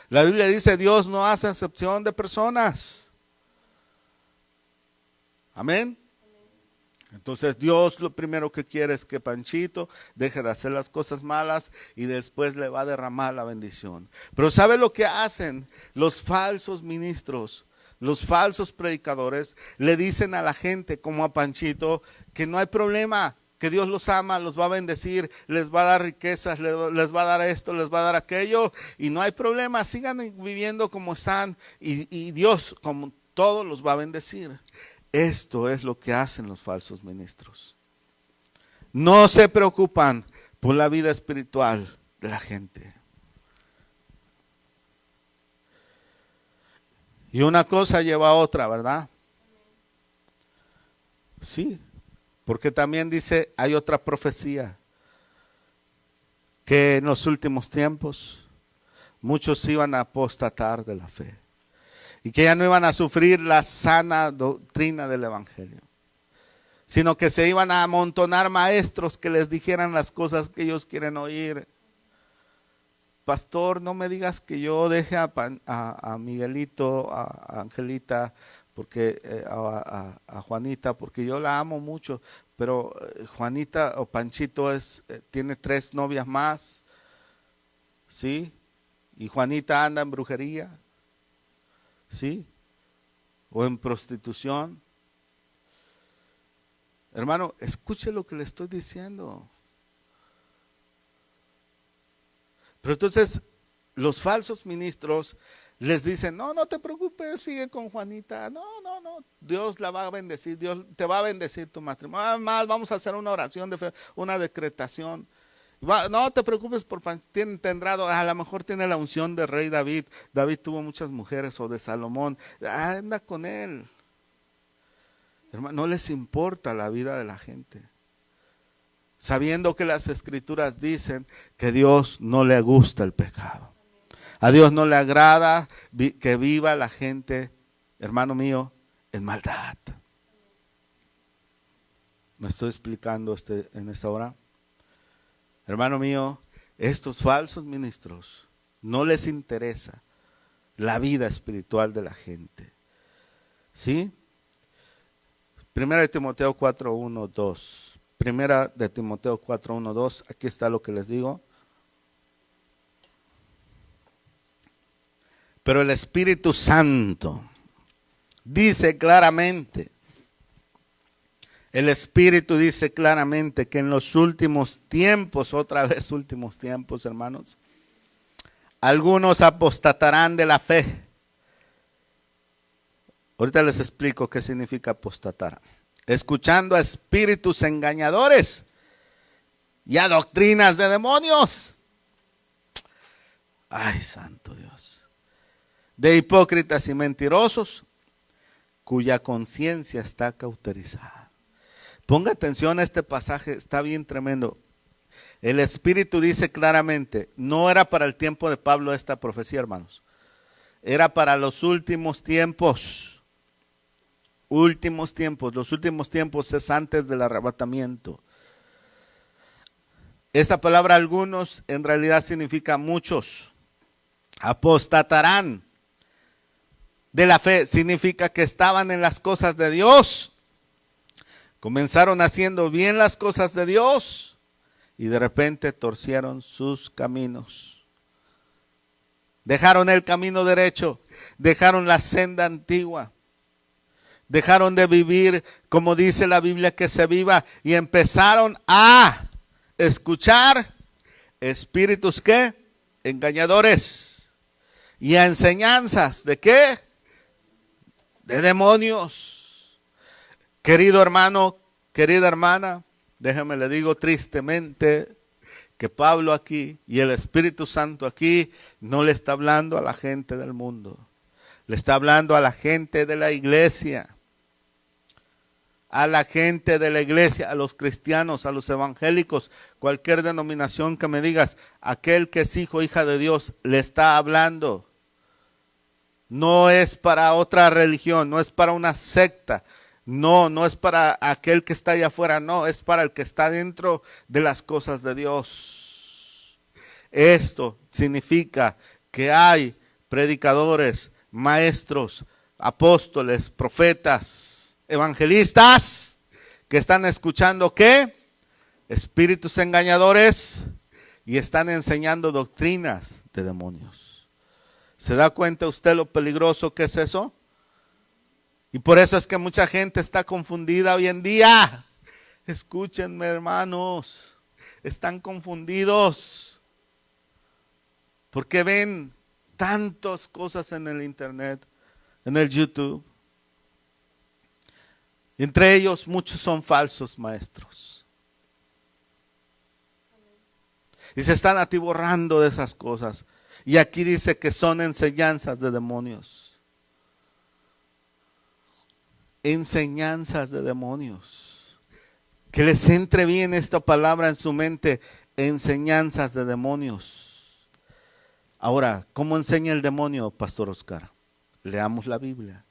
La Biblia dice, Dios no hace acepción de personas. Amén. Entonces Dios lo primero que quiere es que Panchito deje de hacer las cosas malas y después le va a derramar la bendición. Pero ¿sabe lo que hacen los falsos ministros? Los falsos predicadores le dicen a la gente como a Panchito que no hay problema, que Dios los ama, los va a bendecir, les va a dar riquezas, les va a dar esto, les va a dar aquello y no hay problema, sigan viviendo como están y Dios como todo los va a bendecir. Esto es lo que hacen los falsos ministros. No se preocupan por la vida espiritual de la gente. Y una cosa lleva a otra, ¿verdad? Sí, porque también dice, hay otra profecía, que en los últimos tiempos muchos iban a apostatar de la fe. Y que ya no iban a sufrir la sana doctrina del evangelio, sino que se iban a amontonar maestros que les dijeran las cosas que ellos quieren oír. Pastor, no me digas que yo deje a Miguelito, a Angelita, porque a Juanita, porque yo la amo mucho, pero Juanita o Panchito tiene 3 novias más, ¿sí? Y Juanita anda en brujería, ¿sí? O en prostitución. Hermano, escuche lo que le estoy diciendo. Pero entonces los falsos ministros les dicen, no, no te preocupes, sigue con Juanita, no, Dios la va a bendecir, Dios te va a bendecir tu matrimonio, además vamos a hacer una oración de fe, una decretación, no te preocupes por tendrá, a lo mejor tiene la unción de rey David, David tuvo muchas mujeres, o de Salomón, anda con él. Hermano, no les importa la vida de la gente, sabiendo que las escrituras dicen que a Dios no le gusta el pecado. A Dios no le agrada que viva la gente, hermano mío, en maldad. ¿Me estoy explicando en esta hora? Hermano mío, estos falsos ministros no les interesa la vida espiritual de la gente. ¿Sí? Primera de Timoteo 4:1-2. Primera de Timoteo 4:1-2, aquí está lo que les digo. Pero el Espíritu Santo dice claramente, el Espíritu dice claramente que en los últimos tiempos, otra vez últimos tiempos, hermanos, algunos apostatarán de la fe. Ahorita les explico qué significa apostatar. Escuchando a espíritus engañadores y a doctrinas de demonios. Ay, santo Dios. De hipócritas y mentirosos, cuya conciencia está cauterizada. Ponga atención a este pasaje, está bien tremendo. El Espíritu dice claramente, no era para el tiempo de Pablo esta profecía, hermanos. Era para los últimos tiempos. Últimos tiempos, los últimos tiempos es antes del arrebatamiento. Esta palabra algunos en realidad significa muchos. Apostatarán de la fe, significa que estaban en las cosas de Dios. Comenzaron haciendo bien las cosas de Dios y de repente torcieron sus caminos. Dejaron el camino derecho, dejaron la senda antigua. Dejaron de vivir como dice la Biblia que se viva y empezaron a escuchar espíritus ¿qué? Engañadores y a enseñanzas ¿de qué? De demonios. Querido hermano, querida hermana, déjeme le digo tristemente que Pablo aquí y el Espíritu Santo aquí no le está hablando a la gente del mundo, le está hablando a la gente de la iglesia. A la gente de la iglesia, a los cristianos, a los evangélicos, cualquier denominación que me digas, aquel que es hijo, hija de Dios, le está hablando. No es para otra religión, no es para una secta, no es para aquel que está allá afuera, no, es para el que está dentro de las cosas de Dios. Esto significa que hay predicadores, maestros, apóstoles, profetas, evangelistas que están escuchando ¿qué? Espíritus engañadores y están enseñando doctrinas de demonios. ¿Se da cuenta usted lo peligroso que es eso? Y por eso es que mucha gente está confundida hoy en día. Escúchenme, hermanos, están confundidos porque ven tantas cosas en el internet, en el YouTube. Entre ellos muchos son falsos maestros. Y se están atiborrando de esas cosas. Y aquí dice que son enseñanzas de demonios. Enseñanzas de demonios. Que les entre bien esta palabra en su mente. Enseñanzas de demonios. Ahora, ¿cómo enseña el demonio, Pastor Oscar? Leamos la Biblia.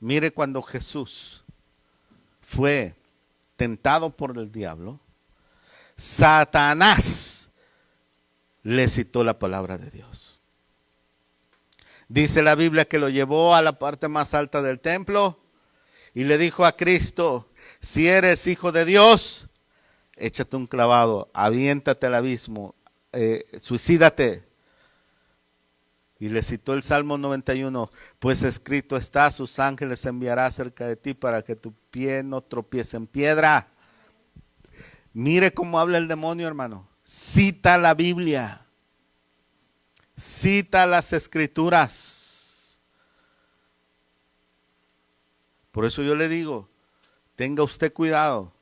Mire cuando Jesús fue tentado por el diablo, Satanás le citó la palabra de Dios. Dice la Biblia que lo llevó a la parte más alta del templo y le dijo a Cristo, si eres hijo de Dios, échate un clavado, aviéntate al abismo, suicídate. Y le citó el Salmo 91, pues escrito está, sus ángeles enviará cerca de ti para que tu pie no tropiece en piedra. Mire cómo habla el demonio, hermano. Cita la Biblia. Cita las escrituras. Por eso yo le digo, tenga usted cuidado.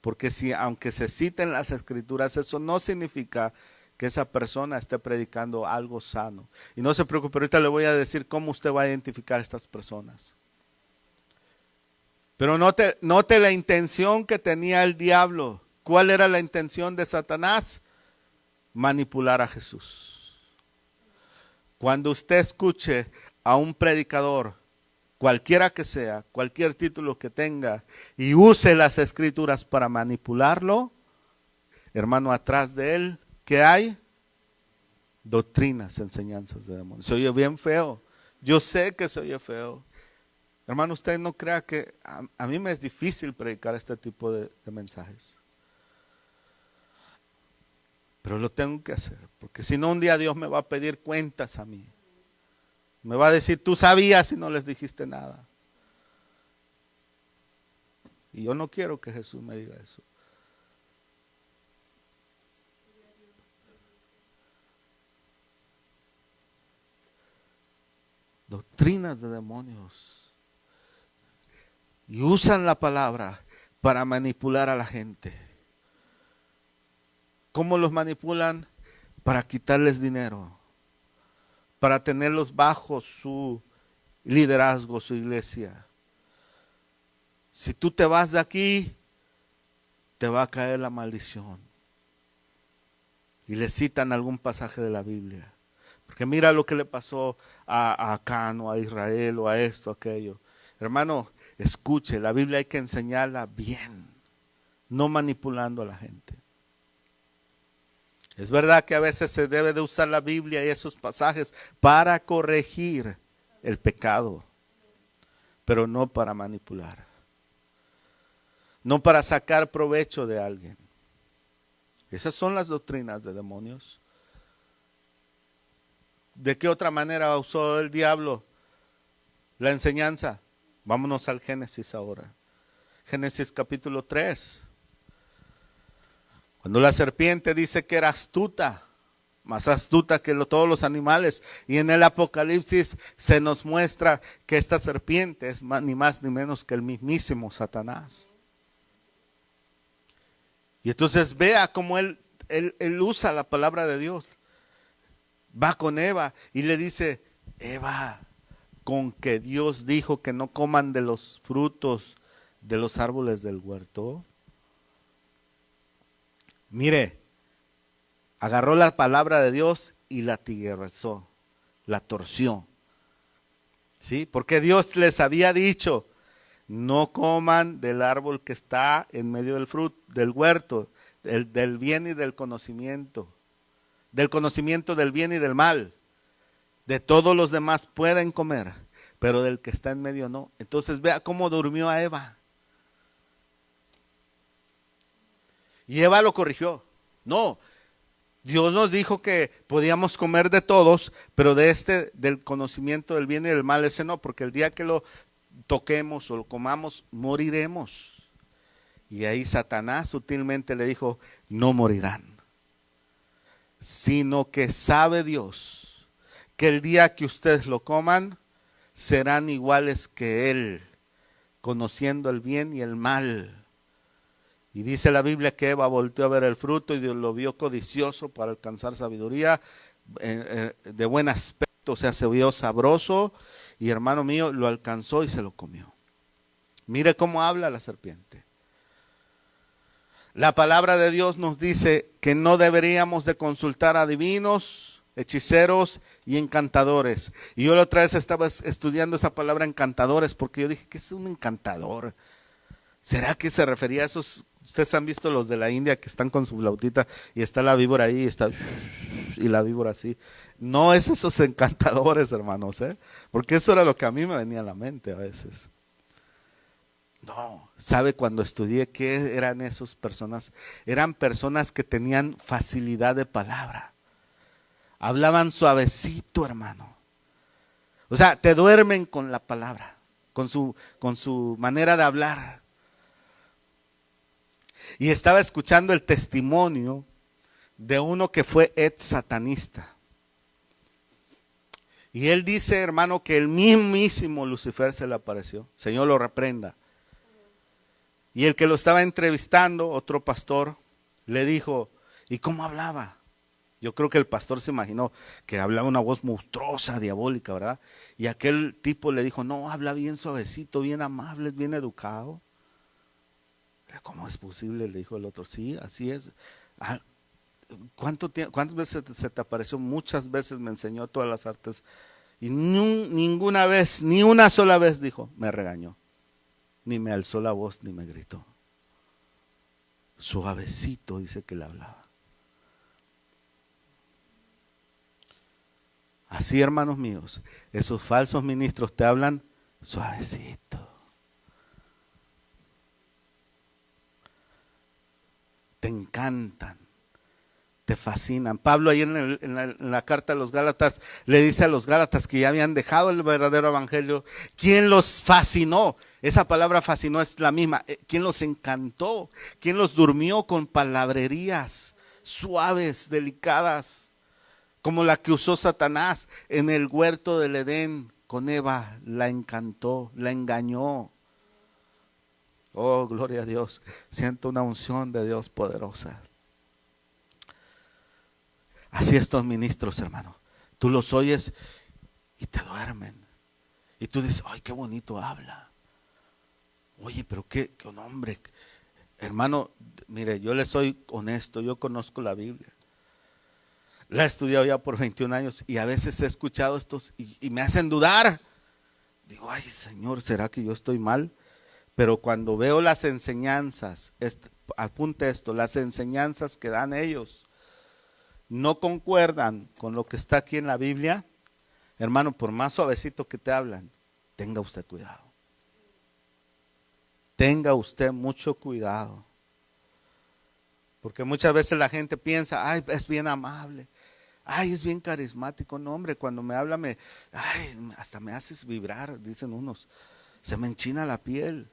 Porque si aunque se citen las escrituras, eso no significa que esa persona esté predicando algo sano. Y no se preocupe, ahorita le voy a decir cómo usted va a identificar a estas personas. Pero note la intención que tenía el diablo. ¿Cuál era la intención de Satanás? Manipular a Jesús. Cuando usted escuche a un predicador, cualquiera que sea, cualquier título que tenga, y use las escrituras para manipularlo, hermano, atrás de él, ¿qué hay? Doctrinas, enseñanzas de demonios. Se oye bien feo. Yo sé que se oye feo. Hermano, usted no crea que a mí me es difícil predicar este tipo de mensajes. Pero lo tengo que hacer, porque si no un día Dios me va a pedir cuentas a mí. Me va a decir, tú sabías y no les dijiste nada. Y yo no quiero que Jesús me diga eso. Doctrinas de demonios. Y usan la palabra para manipular a la gente. ¿Cómo los manipulan? Para quitarles dinero. Para tenerlos bajo su liderazgo, su iglesia. Si tú te vas de aquí, te va a caer la maldición. Y le citan algún pasaje de la Biblia. Porque mira lo que le pasó a Acán o a Israel o a esto, aquello. Hermano, escuche, la Biblia hay que enseñarla bien, no manipulando a la gente. Es verdad que a veces se debe de usar la Biblia y esos pasajes para corregir el pecado, pero no para manipular, no para sacar provecho de alguien. Esas son las doctrinas de demonios. ¿De qué otra manera usó el diablo la enseñanza? Vámonos al Génesis ahora. Génesis capítulo 3. Cuando la serpiente dice que era astuta, más astuta que todos los animales. Y en el Apocalipsis se nos muestra que esta serpiente es ni más ni menos que el mismísimo Satanás. Y entonces vea cómo él usa la palabra de Dios. Va con Eva y le dice, Eva, con que Dios dijo que no coman de los frutos de los árboles del huerto. Mire, agarró la palabra de Dios y la tiguerazó, la torció. ¿Sí? Porque Dios les había dicho, no coman del árbol que está en medio del huerto, del bien y del conocimiento del bien y del mal. De todos los demás pueden comer, pero del que está en medio no. Entonces vea cómo durmió a Eva. Y Eva lo corrigió. No, Dios nos dijo que podíamos comer de todos, pero del conocimiento del bien y del mal, ese no, porque el día que lo toquemos o lo comamos, moriremos. Y ahí Satanás sutilmente le dijo, no morirán, sino que sabe Dios que el día que ustedes lo coman, serán iguales que Él, conociendo el bien y el mal. Y dice la Biblia que Eva volteó a ver el fruto y Dios lo vio codicioso para alcanzar sabiduría, de buen aspecto, o sea, se vio sabroso, y hermano mío, lo alcanzó y se lo comió. Mire cómo habla la serpiente. La palabra de Dios nos dice que no deberíamos de consultar a adivinos, hechiceros y encantadores. Y yo la otra vez estaba estudiando esa palabra encantadores, porque yo dije, ¿qué es un encantador? ¿Será que se refería a esos? Ustedes han visto los de la India que están con su flautita y está la víbora ahí y la víbora así. No es esos encantadores, hermanos, porque eso era lo que a mí me venía a la mente a veces. No, ¿sabe cuando estudié qué eran esas personas? Eran personas que tenían facilidad de palabra. Hablaban suavecito, hermano. O sea, te duermen con la palabra, con su manera de hablar. Y estaba escuchando el testimonio de uno que fue ex satanista. Y él dice, hermano, que el mismísimo Lucifer se le apareció. Señor lo reprenda. Y el que lo estaba entrevistando, otro pastor, le dijo, ¿y cómo hablaba? Yo creo que el pastor se imaginó que hablaba una voz monstruosa, diabólica, ¿verdad? Y aquel tipo le dijo, no, habla bien suavecito, bien amable, bien educado. ¿Cómo es posible? Le dijo el otro. Sí, así es. ¿Cuántas veces se te apareció? Muchas veces me enseñó todas las artes. Y ninguna vez, ni una sola vez dijo, me regañó. Ni me alzó la voz, ni me gritó. Suavecito dice que le hablaba. Así, hermanos míos, esos falsos ministros te hablan suavecito. Te encantan, te fascinan. Pablo ahí en la carta a los Gálatas le dice a los Gálatas que ya habían dejado el verdadero evangelio. ¿Quién los fascinó? Esa palabra fascinó es la misma. ¿Quién los encantó? ¿Quién los durmió con palabrerías suaves, delicadas, como la que usó Satanás en el huerto del Edén con Eva? La encantó, la engañó. Oh, gloria a Dios. Siento una unción de Dios poderosa. Así estos ministros, hermano. Tú los oyes y te duermen. Y tú dices, ay, qué bonito habla. Oye, pero qué hombre. Hermano, mire, yo le soy honesto. Yo conozco la Biblia. La he estudiado ya por 21 años y a veces he escuchado estos y me hacen dudar. Digo, ay, Señor, ¿será que yo estoy mal? Pero cuando veo las enseñanzas, apunte esto, las enseñanzas que dan ellos no concuerdan con lo que está aquí en la Biblia, hermano, por más suavecito que te hablan, tenga usted cuidado. Tenga usted mucho cuidado. Porque muchas veces la gente piensa, ay, es bien amable, ay, es bien carismático. No, hombre, cuando me habla, hasta me haces vibrar, dicen unos, se me enchina la piel.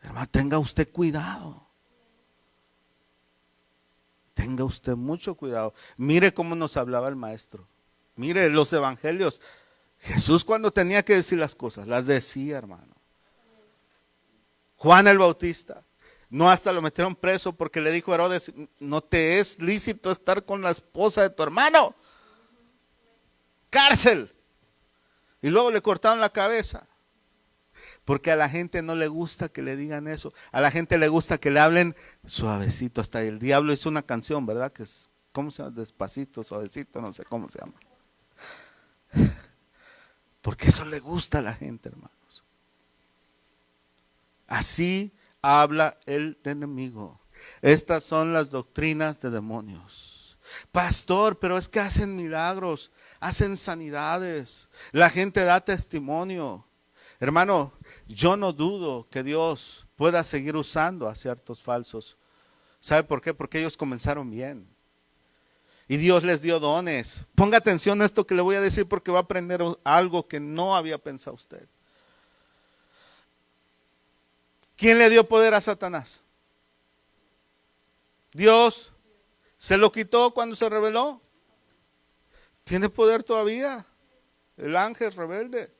Hermano, tenga usted cuidado. Tenga usted mucho cuidado. Mire cómo nos hablaba el maestro. Mire los evangelios. Jesús cuando tenía que decir las cosas, las decía, hermano. Juan el Bautista, no hasta lo metieron preso porque le dijo a Herodes, no te es lícito estar con la esposa de tu hermano. Cárcel. Y luego le cortaron la cabeza. Porque a la gente no le gusta que le digan eso. A la gente le gusta que le hablen suavecito. Hasta el diablo hizo una canción, ¿verdad? Que es, ¿cómo se llama? Despacito, suavecito, no sé cómo se llama. Porque eso le gusta a la gente, hermanos. Así habla el enemigo. Estas son las doctrinas de demonios. Pastor, pero es que hacen milagros, hacen sanidades, la gente da testimonio. Hermano, yo no dudo que Dios pueda seguir usando a ciertos falsos. ¿Sabe por qué? Porque ellos comenzaron bien. Y Dios les dio dones. Ponga atención a esto que le voy a decir porque va a aprender algo que no había pensado usted. ¿Quién le dio poder a Satanás? Dios. ¿Se lo quitó cuando se rebeló? ¿Tiene poder todavía? El ángel rebelde.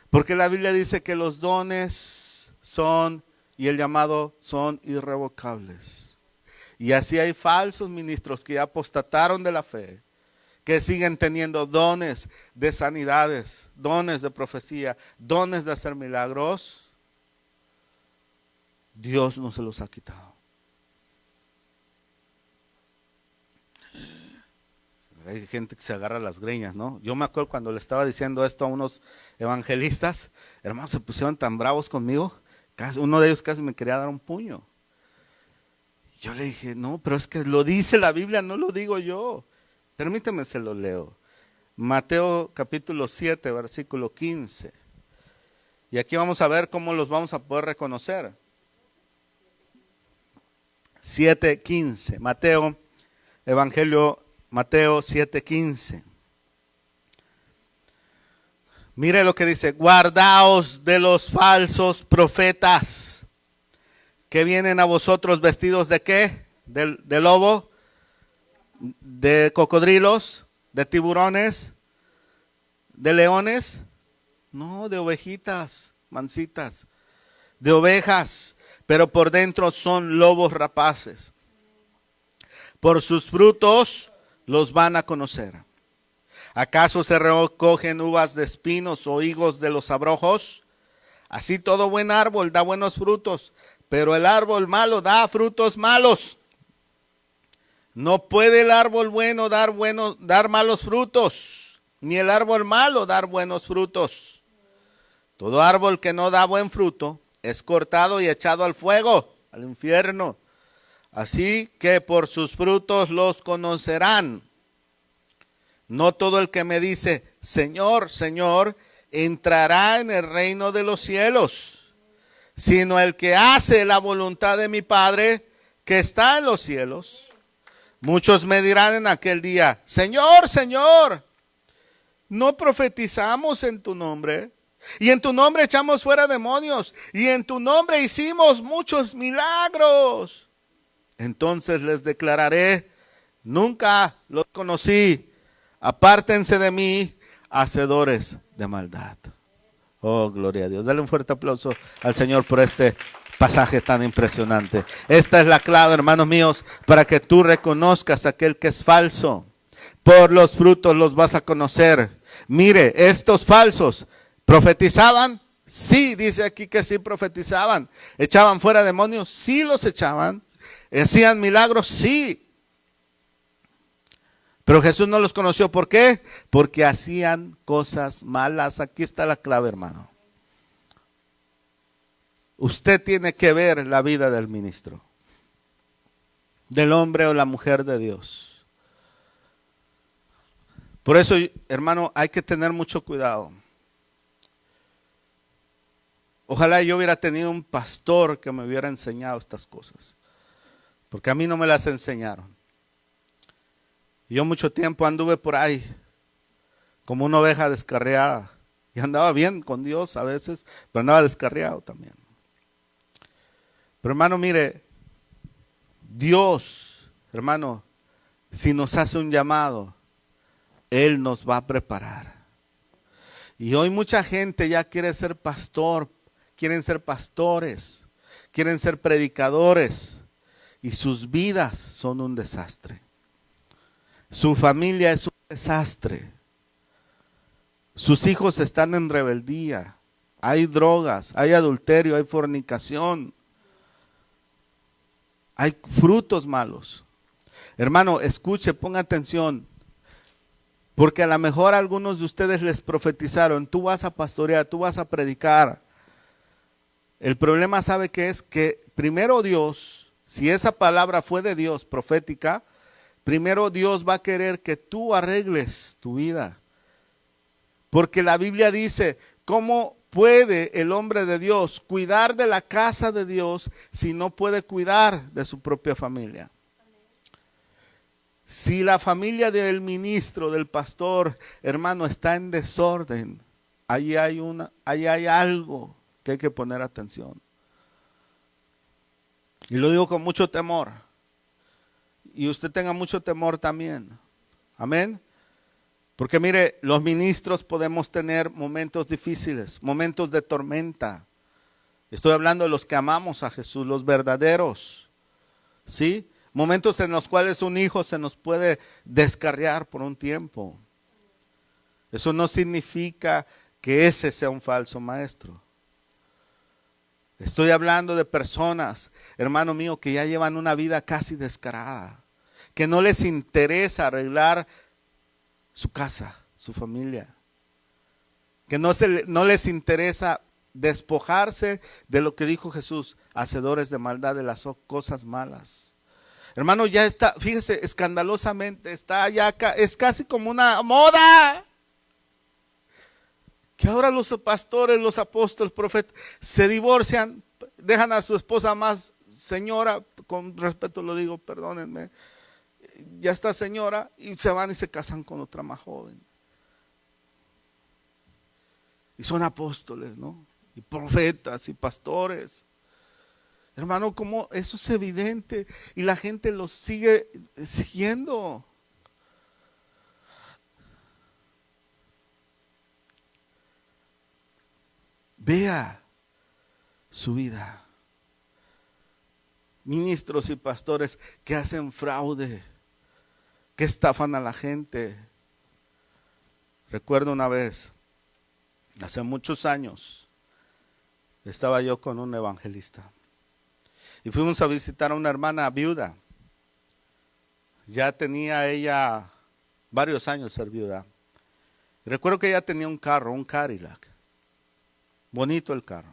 Porque la Biblia dice que los dones son y el llamado son irrevocables. Y así hay falsos ministros que ya apostataron de la fe, que siguen teniendo dones de sanidades, dones de profecía, dones de hacer milagros. Dios no se los ha quitado. Hay gente que se agarra las greñas, ¿no? Yo me acuerdo cuando le estaba diciendo esto a unos evangelistas, hermanos, se pusieron tan bravos conmigo, uno de ellos casi me quería dar un puño. Yo le dije, no, pero es que lo dice la Biblia, no lo digo yo. Permíteme, se lo leo. Mateo capítulo 7, versículo 15. Y aquí vamos a ver cómo los vamos a poder reconocer. 7:15. Mateo 7:15. Mire lo que dice: guardaos de los falsos profetas que vienen a vosotros vestidos de ¿qué? De lobo, de cocodrilos, de tiburones, de leones. No, de ovejitas, mansitas, de ovejas, pero por dentro son lobos rapaces. Por sus frutos los van a conocer. ¿Acaso se recogen uvas de espinos o higos de los abrojos? Así todo buen árbol da buenos frutos, pero el árbol malo da frutos malos. No puede el árbol bueno dar malos frutos, ni el árbol malo dar buenos frutos. Todo árbol que no da buen fruto es cortado y echado al fuego, al infierno. Así que por sus frutos los conocerán. No todo el que me dice, Señor, Señor, entrará en el reino de los cielos, sino el que hace la voluntad de mi Padre que está en los cielos. Muchos me dirán en aquel día, Señor, Señor, ¿no profetizamos en tu nombre? Y en tu nombre echamos fuera demonios, y en tu nombre hicimos muchos milagros. Entonces les declararé, nunca los conocí, apártense de mí, hacedores de maldad. Oh, gloria a Dios. Dale un fuerte aplauso al Señor por este pasaje tan impresionante. Esta es la clave, hermanos míos, para que tú reconozcas a aquel que es falso. Por los frutos los vas a conocer. Mire, estos falsos, ¿profetizaban? Sí, dice aquí que sí profetizaban. ¿Echaban fuera demonios? Sí los echaban. ¿Hacían milagros? Sí. Pero Jesús no los conoció. ¿Por qué? Porque hacían cosas malas. Aquí está la clave, hermano. Usted tiene que ver la vida del ministro, del hombre o la mujer de Dios. Por eso, hermano, hay que tener mucho cuidado. Ojalá yo hubiera tenido un pastor que me hubiera enseñado estas cosas, porque a mí no me las enseñaron. Yo mucho tiempo anduve por ahí como una oveja descarriada y andaba bien con Dios a veces, pero andaba descarriado también. Pero hermano, mire, Dios, hermano, si nos hace un llamado, Él nos va a preparar. Y hoy mucha gente ya quiere ser pastor, quieren ser pastores, quieren ser predicadores y sus vidas son un desastre. Su familia es un desastre. Sus hijos están en rebeldía. Hay drogas, hay adulterio, hay fornicación. Hay frutos malos. Hermano, escuche, ponga atención. Porque a lo mejor algunos de ustedes les profetizaron, tú vas a pastorear, tú vas a predicar. El problema, ¿sabe qué es? Que primero Dios, si esa palabra fue de Dios, profética, Primero Dios va a querer que tú arregles tu vida. Porque la Biblia dice, ¿cómo puede el hombre de Dios cuidar de la casa de Dios si no puede cuidar de su propia familia? Si la familia del ministro, del pastor, hermano, está en desorden, ahí hay algo que hay que poner atención. Y lo digo con mucho temor. Y usted tenga mucho temor también. Amén. Porque mire, los ministros podemos tener momentos difíciles, momentos de tormenta. Estoy hablando de los que amamos a Jesús, los verdaderos. ¿Sí? Momentos en los cuales un hijo se nos puede descarriar por un tiempo. Eso no significa que ese sea un falso maestro. Estoy hablando de personas, hermano mío, que ya llevan una vida casi descarada, que no les interesa arreglar su casa, su familia, que no les interesa despojarse de lo que dijo Jesús, hacedores de maldad, de las cosas malas. Hermano, ya está, fíjese, escandalosamente, está ya acá, es casi como una moda, que ahora los pastores, los apóstoles, profetas, se divorcian, dejan a su esposa más señora, con respeto lo digo, perdónenme, ya está señora, y se van y se casan con otra más joven. Y son apóstoles, ¿no? Y profetas y pastores. Hermano, como eso es evidente y la gente los sigue siguiendo. Vea su vida. Ministros y pastores que hacen fraude, que estafan a la gente. Recuerdo una vez, hace muchos años, estaba yo con un evangelista y fuimos a visitar a una hermana viuda. Ya tenía ella varios años ser viuda. Recuerdo que ella tenía un carro, un Cadillac. Bonito el carro.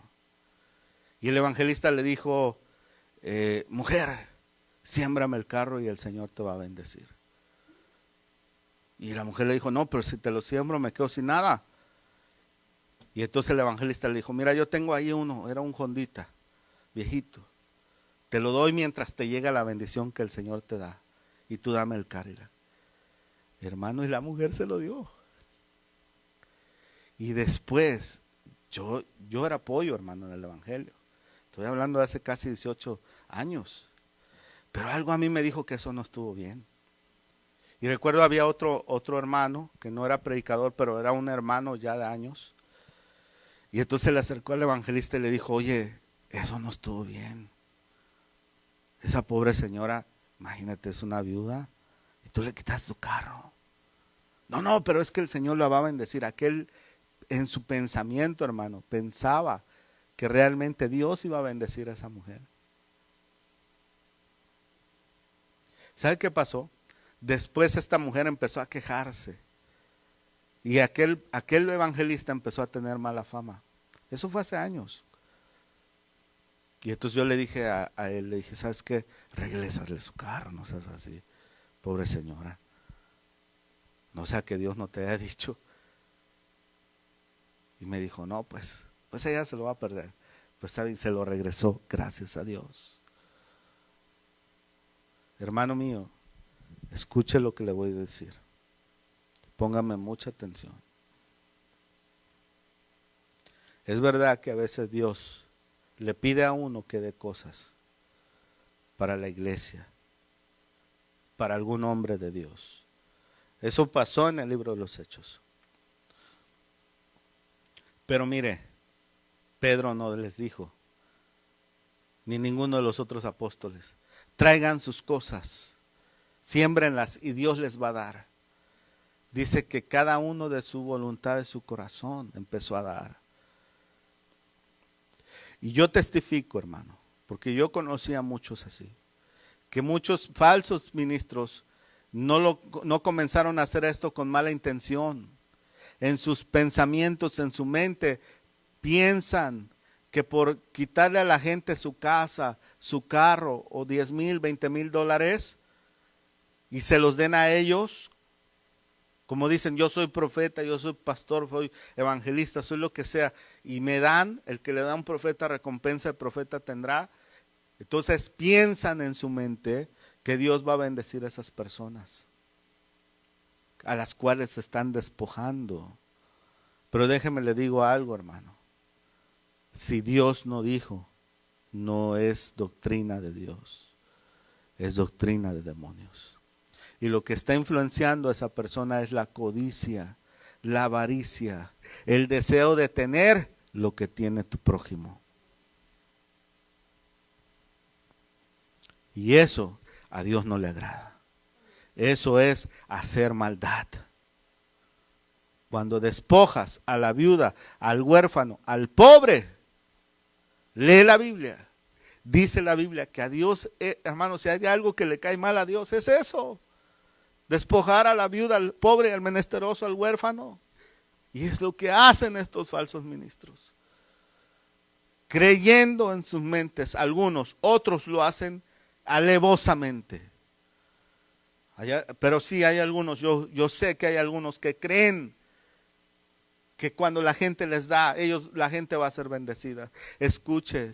Y el evangelista le dijo, mujer, siémbrame el carro y el Señor te va a bendecir. Y la mujer le dijo, no, pero si te lo siembro me quedo sin nada. Y entonces el evangelista le dijo, mira, yo tengo ahí uno, era un Hondita, viejito. Te lo doy mientras te llega la bendición que el Señor te da. Y tú dame el Cadillac. Hermano, y la mujer se lo dio. Y después, yo era apoyo, hermano, del evangelio. Estoy hablando de hace casi 18 años. Pero algo a mí me dijo que eso no estuvo bien. Y recuerdo había otro hermano que no era predicador, pero era un hermano ya de años. Y entonces le acercó al evangelista y le dijo, oye, eso no estuvo bien. Esa pobre señora, imagínate, es una viuda y tú le quitas su carro. No, pero es que el Señor la va a bendecir. Aquel en su pensamiento, hermano, pensaba que realmente Dios iba a bendecir a esa mujer. ¿Sabe qué pasó? Después esta mujer empezó a quejarse y aquel evangelista empezó a tener mala fama. Eso fue hace años. Y entonces yo le dije a él, le dije, ¿sabes qué? Regrésale su carro, no seas así, pobre señora. No sea que Dios no te haya dicho. Y me dijo, no, pues ella se lo va a perder. Pues está bien, se lo regresó, gracias a Dios. Hermano mío, escuche lo que le voy a decir. Póngame mucha atención. Es verdad que a veces Dios le pide a uno que dé cosas para la iglesia, para algún hombre de Dios. Eso pasó en el libro de los Hechos. Pero mire, Pedro no les dijo, ni ninguno de los otros apóstoles, traigan sus cosas, siémbrenlas y Dios les va a dar. Dice que cada uno de su voluntad, de su corazón, empezó a dar. Y yo testifico, hermano, porque yo conocí a muchos así, que muchos falsos ministros no comenzaron a hacer esto con mala intención. En sus pensamientos, en su mente, piensan que por quitarle a la gente su casa, su carro o $10,000, $20,000, y se los den a ellos, como dicen, yo soy profeta, yo soy pastor, soy evangelista, soy lo que sea, y me dan, el que le da a un profeta recompensa, el profeta tendrá. Entonces piensan en su mente que Dios va a bendecir a esas personas, a las cuales se están despojando. Pero déjeme le digo algo, hermano. Si Dios no dijo, no es doctrina de Dios, es doctrina de demonios. Y lo que está influenciando a esa persona es la codicia, la avaricia, el deseo de tener lo que tiene tu prójimo. Y eso a Dios no le agrada. Eso es hacer maldad. Cuando despojas a la viuda, al huérfano, al pobre, lee la Biblia. Dice la Biblia que a Dios, hermano, si hay algo que le cae mal a Dios, es eso. Despojar a la viuda, al pobre, al menesteroso, al huérfano. Y es lo que hacen estos falsos ministros. Creyendo en sus mentes, algunos, otros lo hacen alevosamente. Pero sí hay algunos, yo sé que hay algunos que creen que cuando la gente les da, la gente va a ser bendecida. Escuche.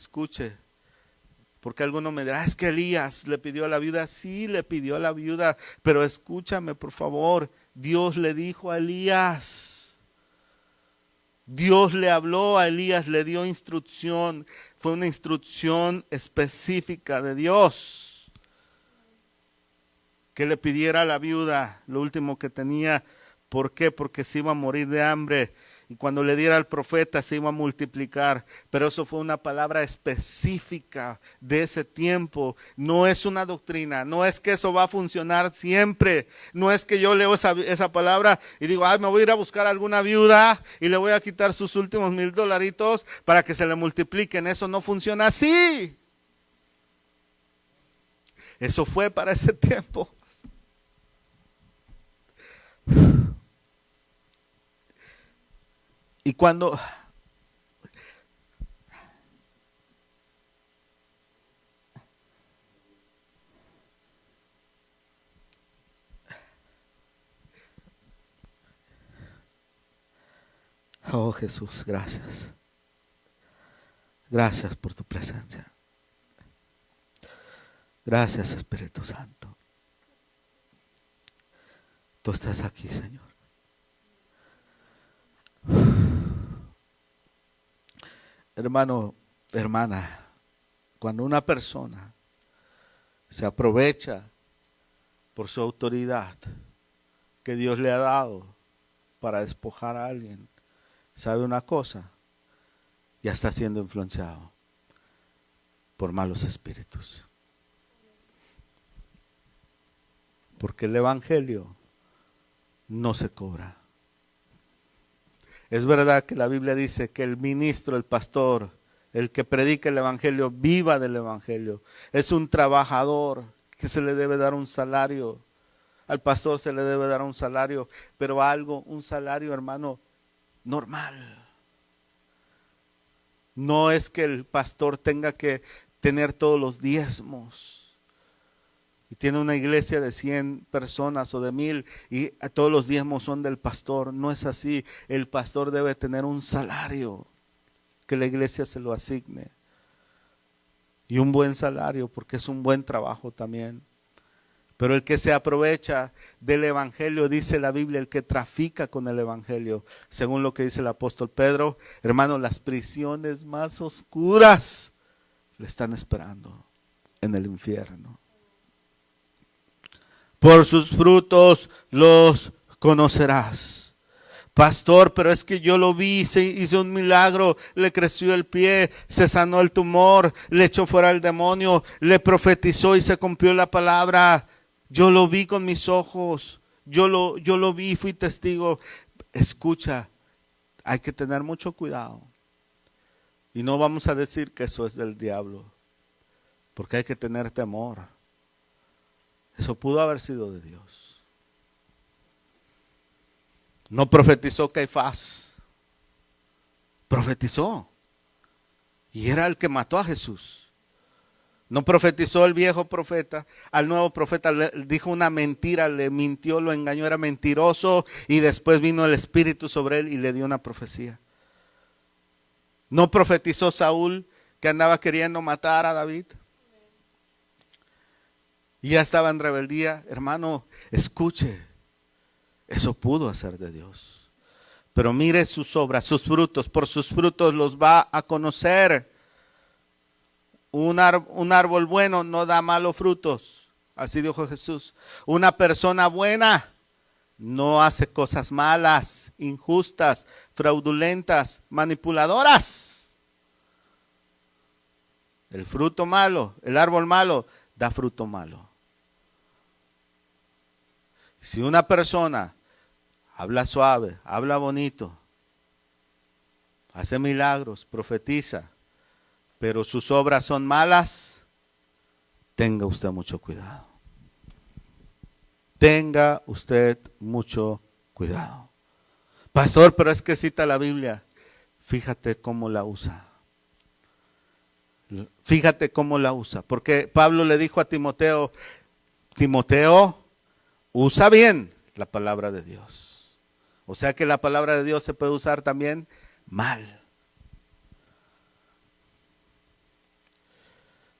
Porque alguno me dirá, es que Elías le pidió a la viuda. Sí, le pidió a la viuda, pero escúchame por favor. Dios le dijo a Elías. Dios le habló a Elías, le dio instrucción. Fue una instrucción específica de Dios. Que le pidiera a la viuda lo último que tenía. ¿Por qué? Porque se iba a morir de hambre. Y cuando le diera al profeta se iba a multiplicar. Pero eso fue una palabra específica de ese tiempo. No es una doctrina. No es que eso va a funcionar siempre. No es que yo leo esa palabra y digo, me voy a ir a buscar a alguna viuda y le voy a quitar sus últimos $1,000 para que se le multipliquen. Eso no funciona así. Eso fue para ese tiempo. Y cuando oh Jesús, gracias. Gracias por tu presencia. Gracias, Espíritu Santo. Tú estás aquí, Señor. Hermano, hermana, cuando una persona se aprovecha por su autoridad que Dios le ha dado para despojar a alguien, ¿sabe una cosa? Ya está siendo influenciado por malos espíritus. Porque el evangelio no se cobra. Es verdad que la Biblia dice que el ministro, el pastor, el que predica el evangelio, viva del evangelio. Es un trabajador que se le debe dar un salario. Al pastor se le debe dar un salario, pero un salario, hermano, normal. No es que el pastor tenga que tener todos los diezmos. Y tiene una iglesia de 100 personas o de 1000 y todos los diezmos son del pastor. No es así. El pastor debe tener un salario que la iglesia se lo asigne. Y un buen salario porque es un buen trabajo también. Pero el que se aprovecha del evangelio, dice la Biblia, el que trafica con el evangelio, según lo que dice el apóstol Pedro, hermano, las prisiones más oscuras le están esperando en el infierno. Por sus frutos los conocerás. Pastor, pero es que yo lo vi, se hizo un milagro, le creció el pie, se sanó el tumor, le echó fuera el demonio, le profetizó y se cumplió la palabra. Yo lo vi con mis ojos, yo lo vi, fui testigo. Escucha, hay que tener mucho cuidado. Y no vamos a decir que eso es del diablo, porque hay que tener temor. Eso pudo haber sido de Dios. No profetizó Caifás, profetizó. Y era el que mató a Jesús. No profetizó el viejo profeta, al nuevo profeta le dijo una mentira, le mintió, lo engañó, era mentiroso, y después vino el Espíritu sobre él y le dio una profecía. No profetizó Saúl, que andaba queriendo matar a David, y ya estaba en rebeldía. Hermano, escuche, eso pudo hacer de Dios. Pero mire sus obras, sus frutos, por sus frutos los va a conocer. Un árbol bueno no da malos frutos, así dijo Jesús. Una persona buena no hace cosas malas, injustas, fraudulentas, manipuladoras. El fruto malo, el árbol malo, da fruto malo. Si una persona habla suave, habla bonito, hace milagros, profetiza, pero sus obras son malas, tenga usted mucho cuidado. Tenga usted mucho cuidado. Pastor, pero es que cita la Biblia. Fíjate cómo la usa. Fíjate cómo la usa. Porque Pablo le dijo a Timoteo, Timoteo, usa bien la palabra de Dios. O sea que la palabra de Dios se puede usar también mal.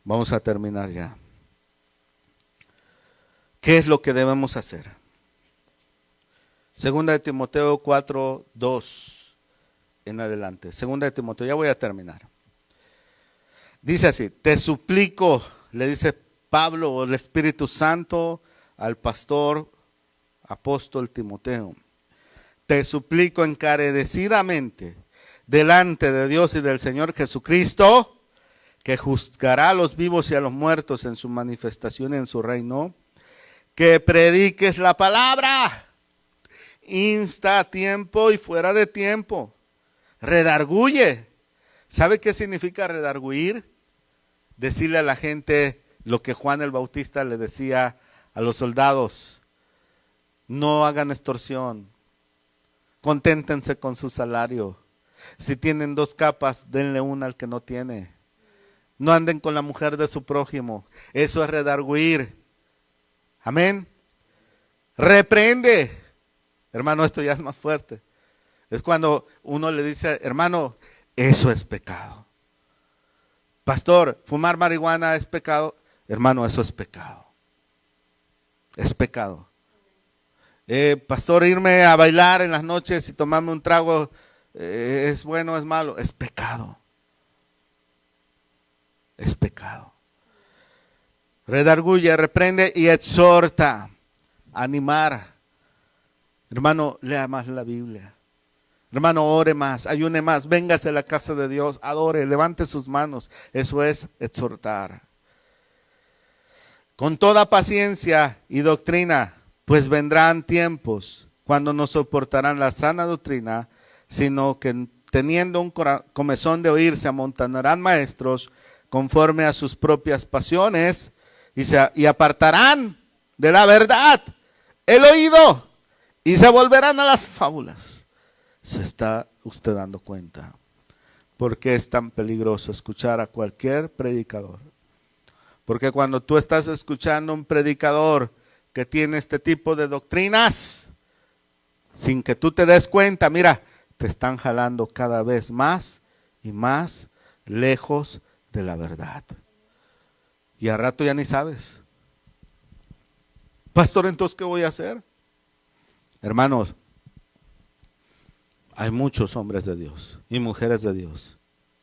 Vamos a terminar ya. ¿Qué es lo que debemos hacer? Segunda de Timoteo 4:2 en adelante. Segunda de Timoteo, ya voy a terminar. Dice así, te suplico, le dice Pablo o el Espíritu Santo al pastor apóstol Timoteo. Te suplico encarecidamente delante de Dios y del Señor Jesucristo, que juzgará a los vivos y a los muertos en su manifestación en su reino, que prediques la palabra, insta a tiempo y fuera de tiempo, redarguye. ¿Sabe qué significa redarguir? Decirle a la gente lo que Juan el Bautista le decía a los soldados: no hagan extorsión, conténtense con su salario. Si tienen 2 capas, denle una al que no tiene. No anden con la mujer de su prójimo. Eso es redarguir. Amén. Reprende. Hermano, esto ya es más fuerte. Es cuando uno le dice, hermano, eso es pecado. Pastor, fumar marihuana es pecado. Hermano, eso es pecado. Es pecado. Pastor, irme a bailar en las noches y tomarme un trago, ¿es bueno o es malo? Es pecado. Es pecado. Redarguye, reprende y exhorta. Animar. Hermano, lea más la Biblia. Hermano, ore más, ayune más, véngase a la casa de Dios, adore, levante sus manos. Eso es exhortar. Con toda paciencia y doctrina, pues vendrán tiempos cuando no soportarán la sana doctrina, sino que teniendo un comezón de oír, se amontonarán maestros conforme a sus propias pasiones y apartarán de la verdad el oído y se volverán a las fábulas. ¿Se está usted dando cuenta por qué es tan peligroso escuchar a cualquier predicador? Porque cuando tú estás escuchando a un predicador que tiene este tipo de doctrinas, sin que tú te des cuenta, mira, te están jalando cada vez más y más lejos de la verdad. Y al rato ya ni sabes. Pastor, entonces, ¿qué voy a hacer? Hermanos, hay muchos hombres de Dios y mujeres de Dios,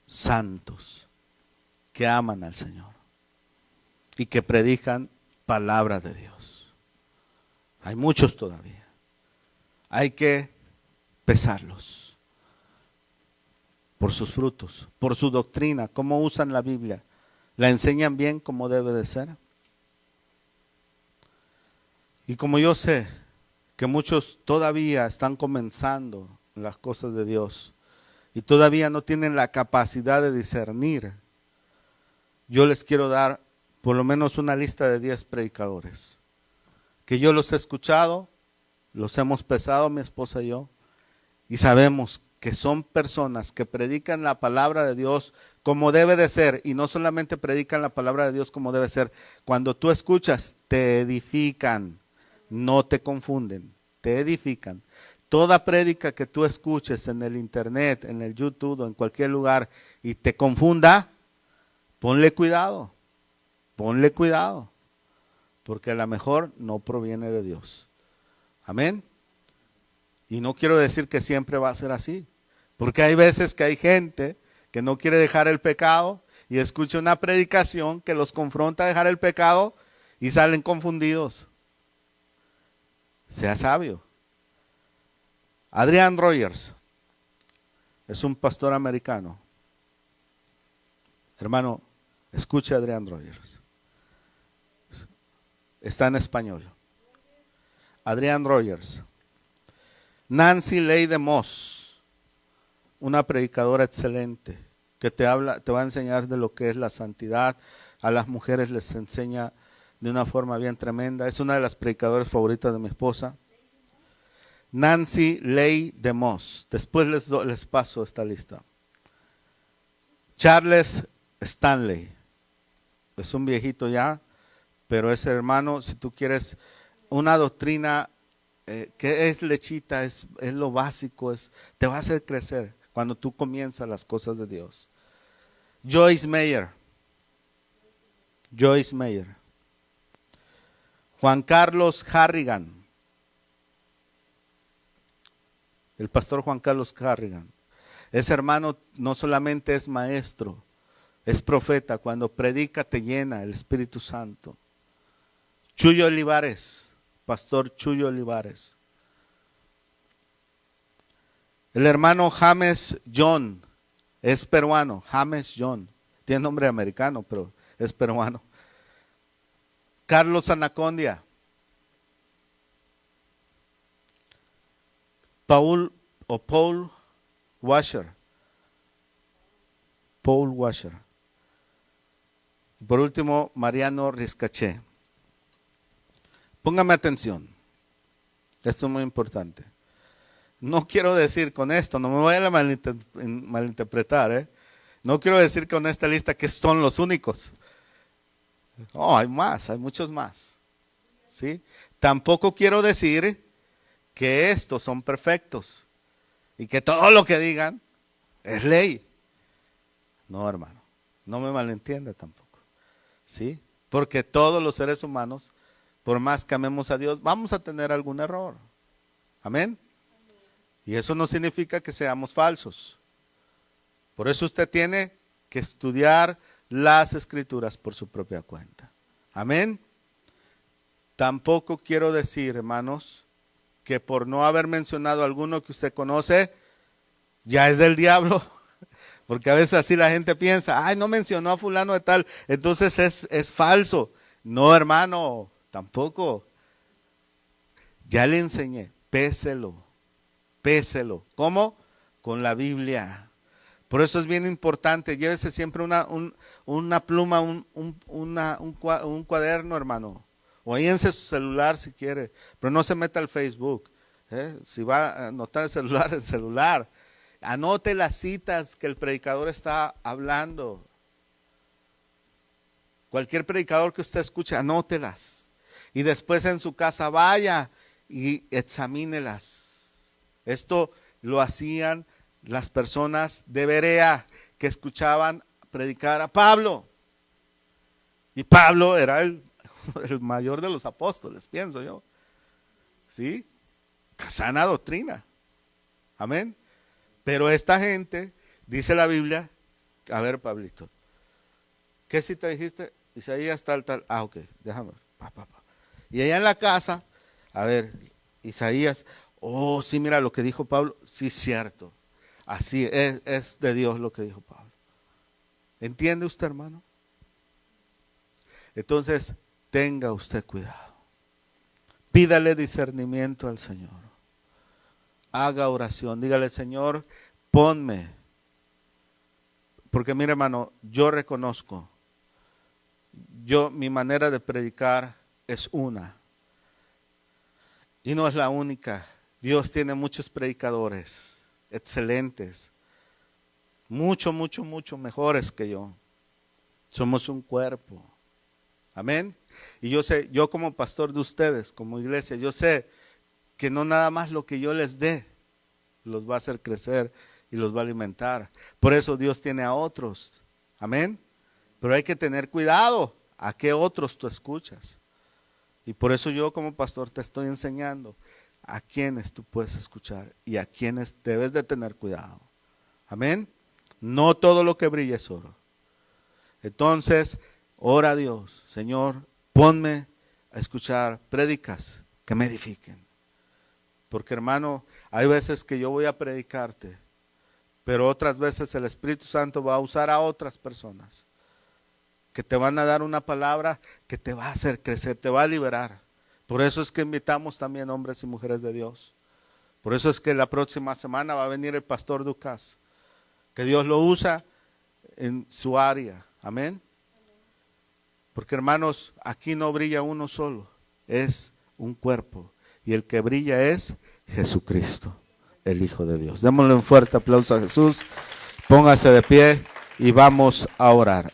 santos, que aman al Señor y que predican palabra de Dios. Hay muchos todavía. Hay que pesarlos por sus frutos, por su doctrina, cómo usan la Biblia. ¿La enseñan bien como debe de ser? Y como yo sé que muchos todavía están comenzando las cosas de Dios y todavía no tienen la capacidad de discernir, yo les quiero dar por lo menos una lista de 10 predicadores que yo los he escuchado, los hemos pesado mi esposa y yo, y sabemos que son personas que predican la palabra de Dios como debe de ser, y no solamente predican la palabra de Dios como debe ser. Cuando tú escuchas, te edifican, no te confunden, te edifican. Toda prédica que tú escuches en el internet, en el YouTube o en cualquier lugar y te confunda, ponle cuidado, porque a lo mejor no proviene de Dios. Amén. Y no quiero decir que siempre va a ser así, porque hay veces que hay gente que no quiere dejar el pecado y escucha una predicación que los confronta a dejar el pecado y salen confundidos. Sea sabio. Adrian Rogers es un pastor americano. Hermano, escuche a Adrian Rogers. Está en español. Adrian Rogers. Nancy Leigh DeMoss, una predicadora excelente que te va a enseñar de lo que es la santidad. A las mujeres les enseña de una forma bien tremenda. Es una de las predicadoras favoritas de mi esposa. Nancy Leigh DeMoss. Después les paso esta lista. Charles Stanley. Es un viejito ya, pero ese hermano, si tú quieres una doctrina que es lechita, es lo básico, te va a hacer crecer cuando tú comienzas las cosas de Dios. Joyce Meyer. Juan Carlos Harrigan. El pastor Juan Carlos Harrigan. Ese hermano no solamente es maestro, es profeta. Cuando predica te llena el Espíritu Santo. Chuyo Olivares. Pastor Chuyo Olivares. El hermano James John es peruano. James John. Tiene nombre americano, pero es peruano. Carlos Anacondia. Paul Washer. Por último, Mariano Riscaché. Póngame atención. Esto es muy importante. No quiero decir con esto, no me vayan a malinterpretar, No quiero decir con esta lista que son los únicos. No, hay más, hay muchos más. ¿Sí? Tampoco quiero decir que estos son perfectos y que todo lo que digan es ley. No, hermano, no me malentienda tampoco. ¿Sí? Porque todos los seres humanos, por más que amemos a Dios, vamos a tener algún error. Amén. Y eso no significa que seamos falsos. Por eso usted tiene que estudiar las Escrituras por su propia cuenta. Amén. Tampoco quiero decir, hermanos, que por no haber mencionado alguno que usted conoce, ya es del diablo. Porque a veces así la gente piensa, ay, no mencionó a fulano de tal, entonces es falso. No, hermano, tampoco. Ya le enseñé, péselo. ¿Cómo? Con la Biblia. Por eso es bien importante, llévese siempre una pluma, un cuaderno, hermano. O ahí en su celular si quiere, pero no se meta al Facebook. Si va a anotar el celular. Anote las citas que el predicador está hablando. Cualquier predicador que usted escuche, anótelas. Y después en su casa vaya y examínelas. Esto lo hacían las personas de Berea que escuchaban predicar a Pablo. Y Pablo era el mayor de los apóstoles, pienso yo. ¿Sí? Sana doctrina. Amén. Pero esta gente, dice la Biblia, a ver, Pablito, ¿qué cita dijiste? Isaías tal. Ah, ok, déjame ver. Y allá en la casa, a ver, Isaías, oh, sí, mira lo que dijo Pablo, sí, cierto. Así es de Dios lo que dijo Pablo. ¿Entiende usted, hermano? Entonces, tenga usted cuidado. Pídale discernimiento al Señor. Haga oración. Dígale, Señor, ponme. Porque mire, hermano, yo reconozco. Mi manera de predicar es una. Y no es la única. Dios tiene muchos predicadores excelentes. mucho, mucho, mucho mejores que yo. Somos un cuerpo. Amén. Y yo sé, yo como pastor de ustedes, como iglesia, yo sé que no nada más lo que yo les dé los va a hacer crecer y los va a alimentar. Por eso Dios tiene a otros. Amén. Pero hay que tener cuidado a qué otros tú escuchas. Y por eso yo como pastor te estoy enseñando a quienes tú puedes escuchar y a quienes debes de tener cuidado. Amén. No todo lo que brilla es oro. Entonces, ora a Dios, Señor, ponme a escuchar prédicas que me edifiquen. Porque hermano, hay veces que yo voy a predicarte, pero otras veces el Espíritu Santo va a usar a otras personas que te van a dar una palabra que te va a hacer crecer, te va a liberar. Por eso es que invitamos también hombres y mujeres de Dios. Por eso es que la próxima semana va a venir el pastor Ducas, que Dios lo usa en su área. Amén. Porque hermanos, aquí no brilla uno solo, es un cuerpo. Y el que brilla es Jesucristo, el Hijo de Dios. Démosle un fuerte aplauso a Jesús. Póngase de pie y vamos a orar.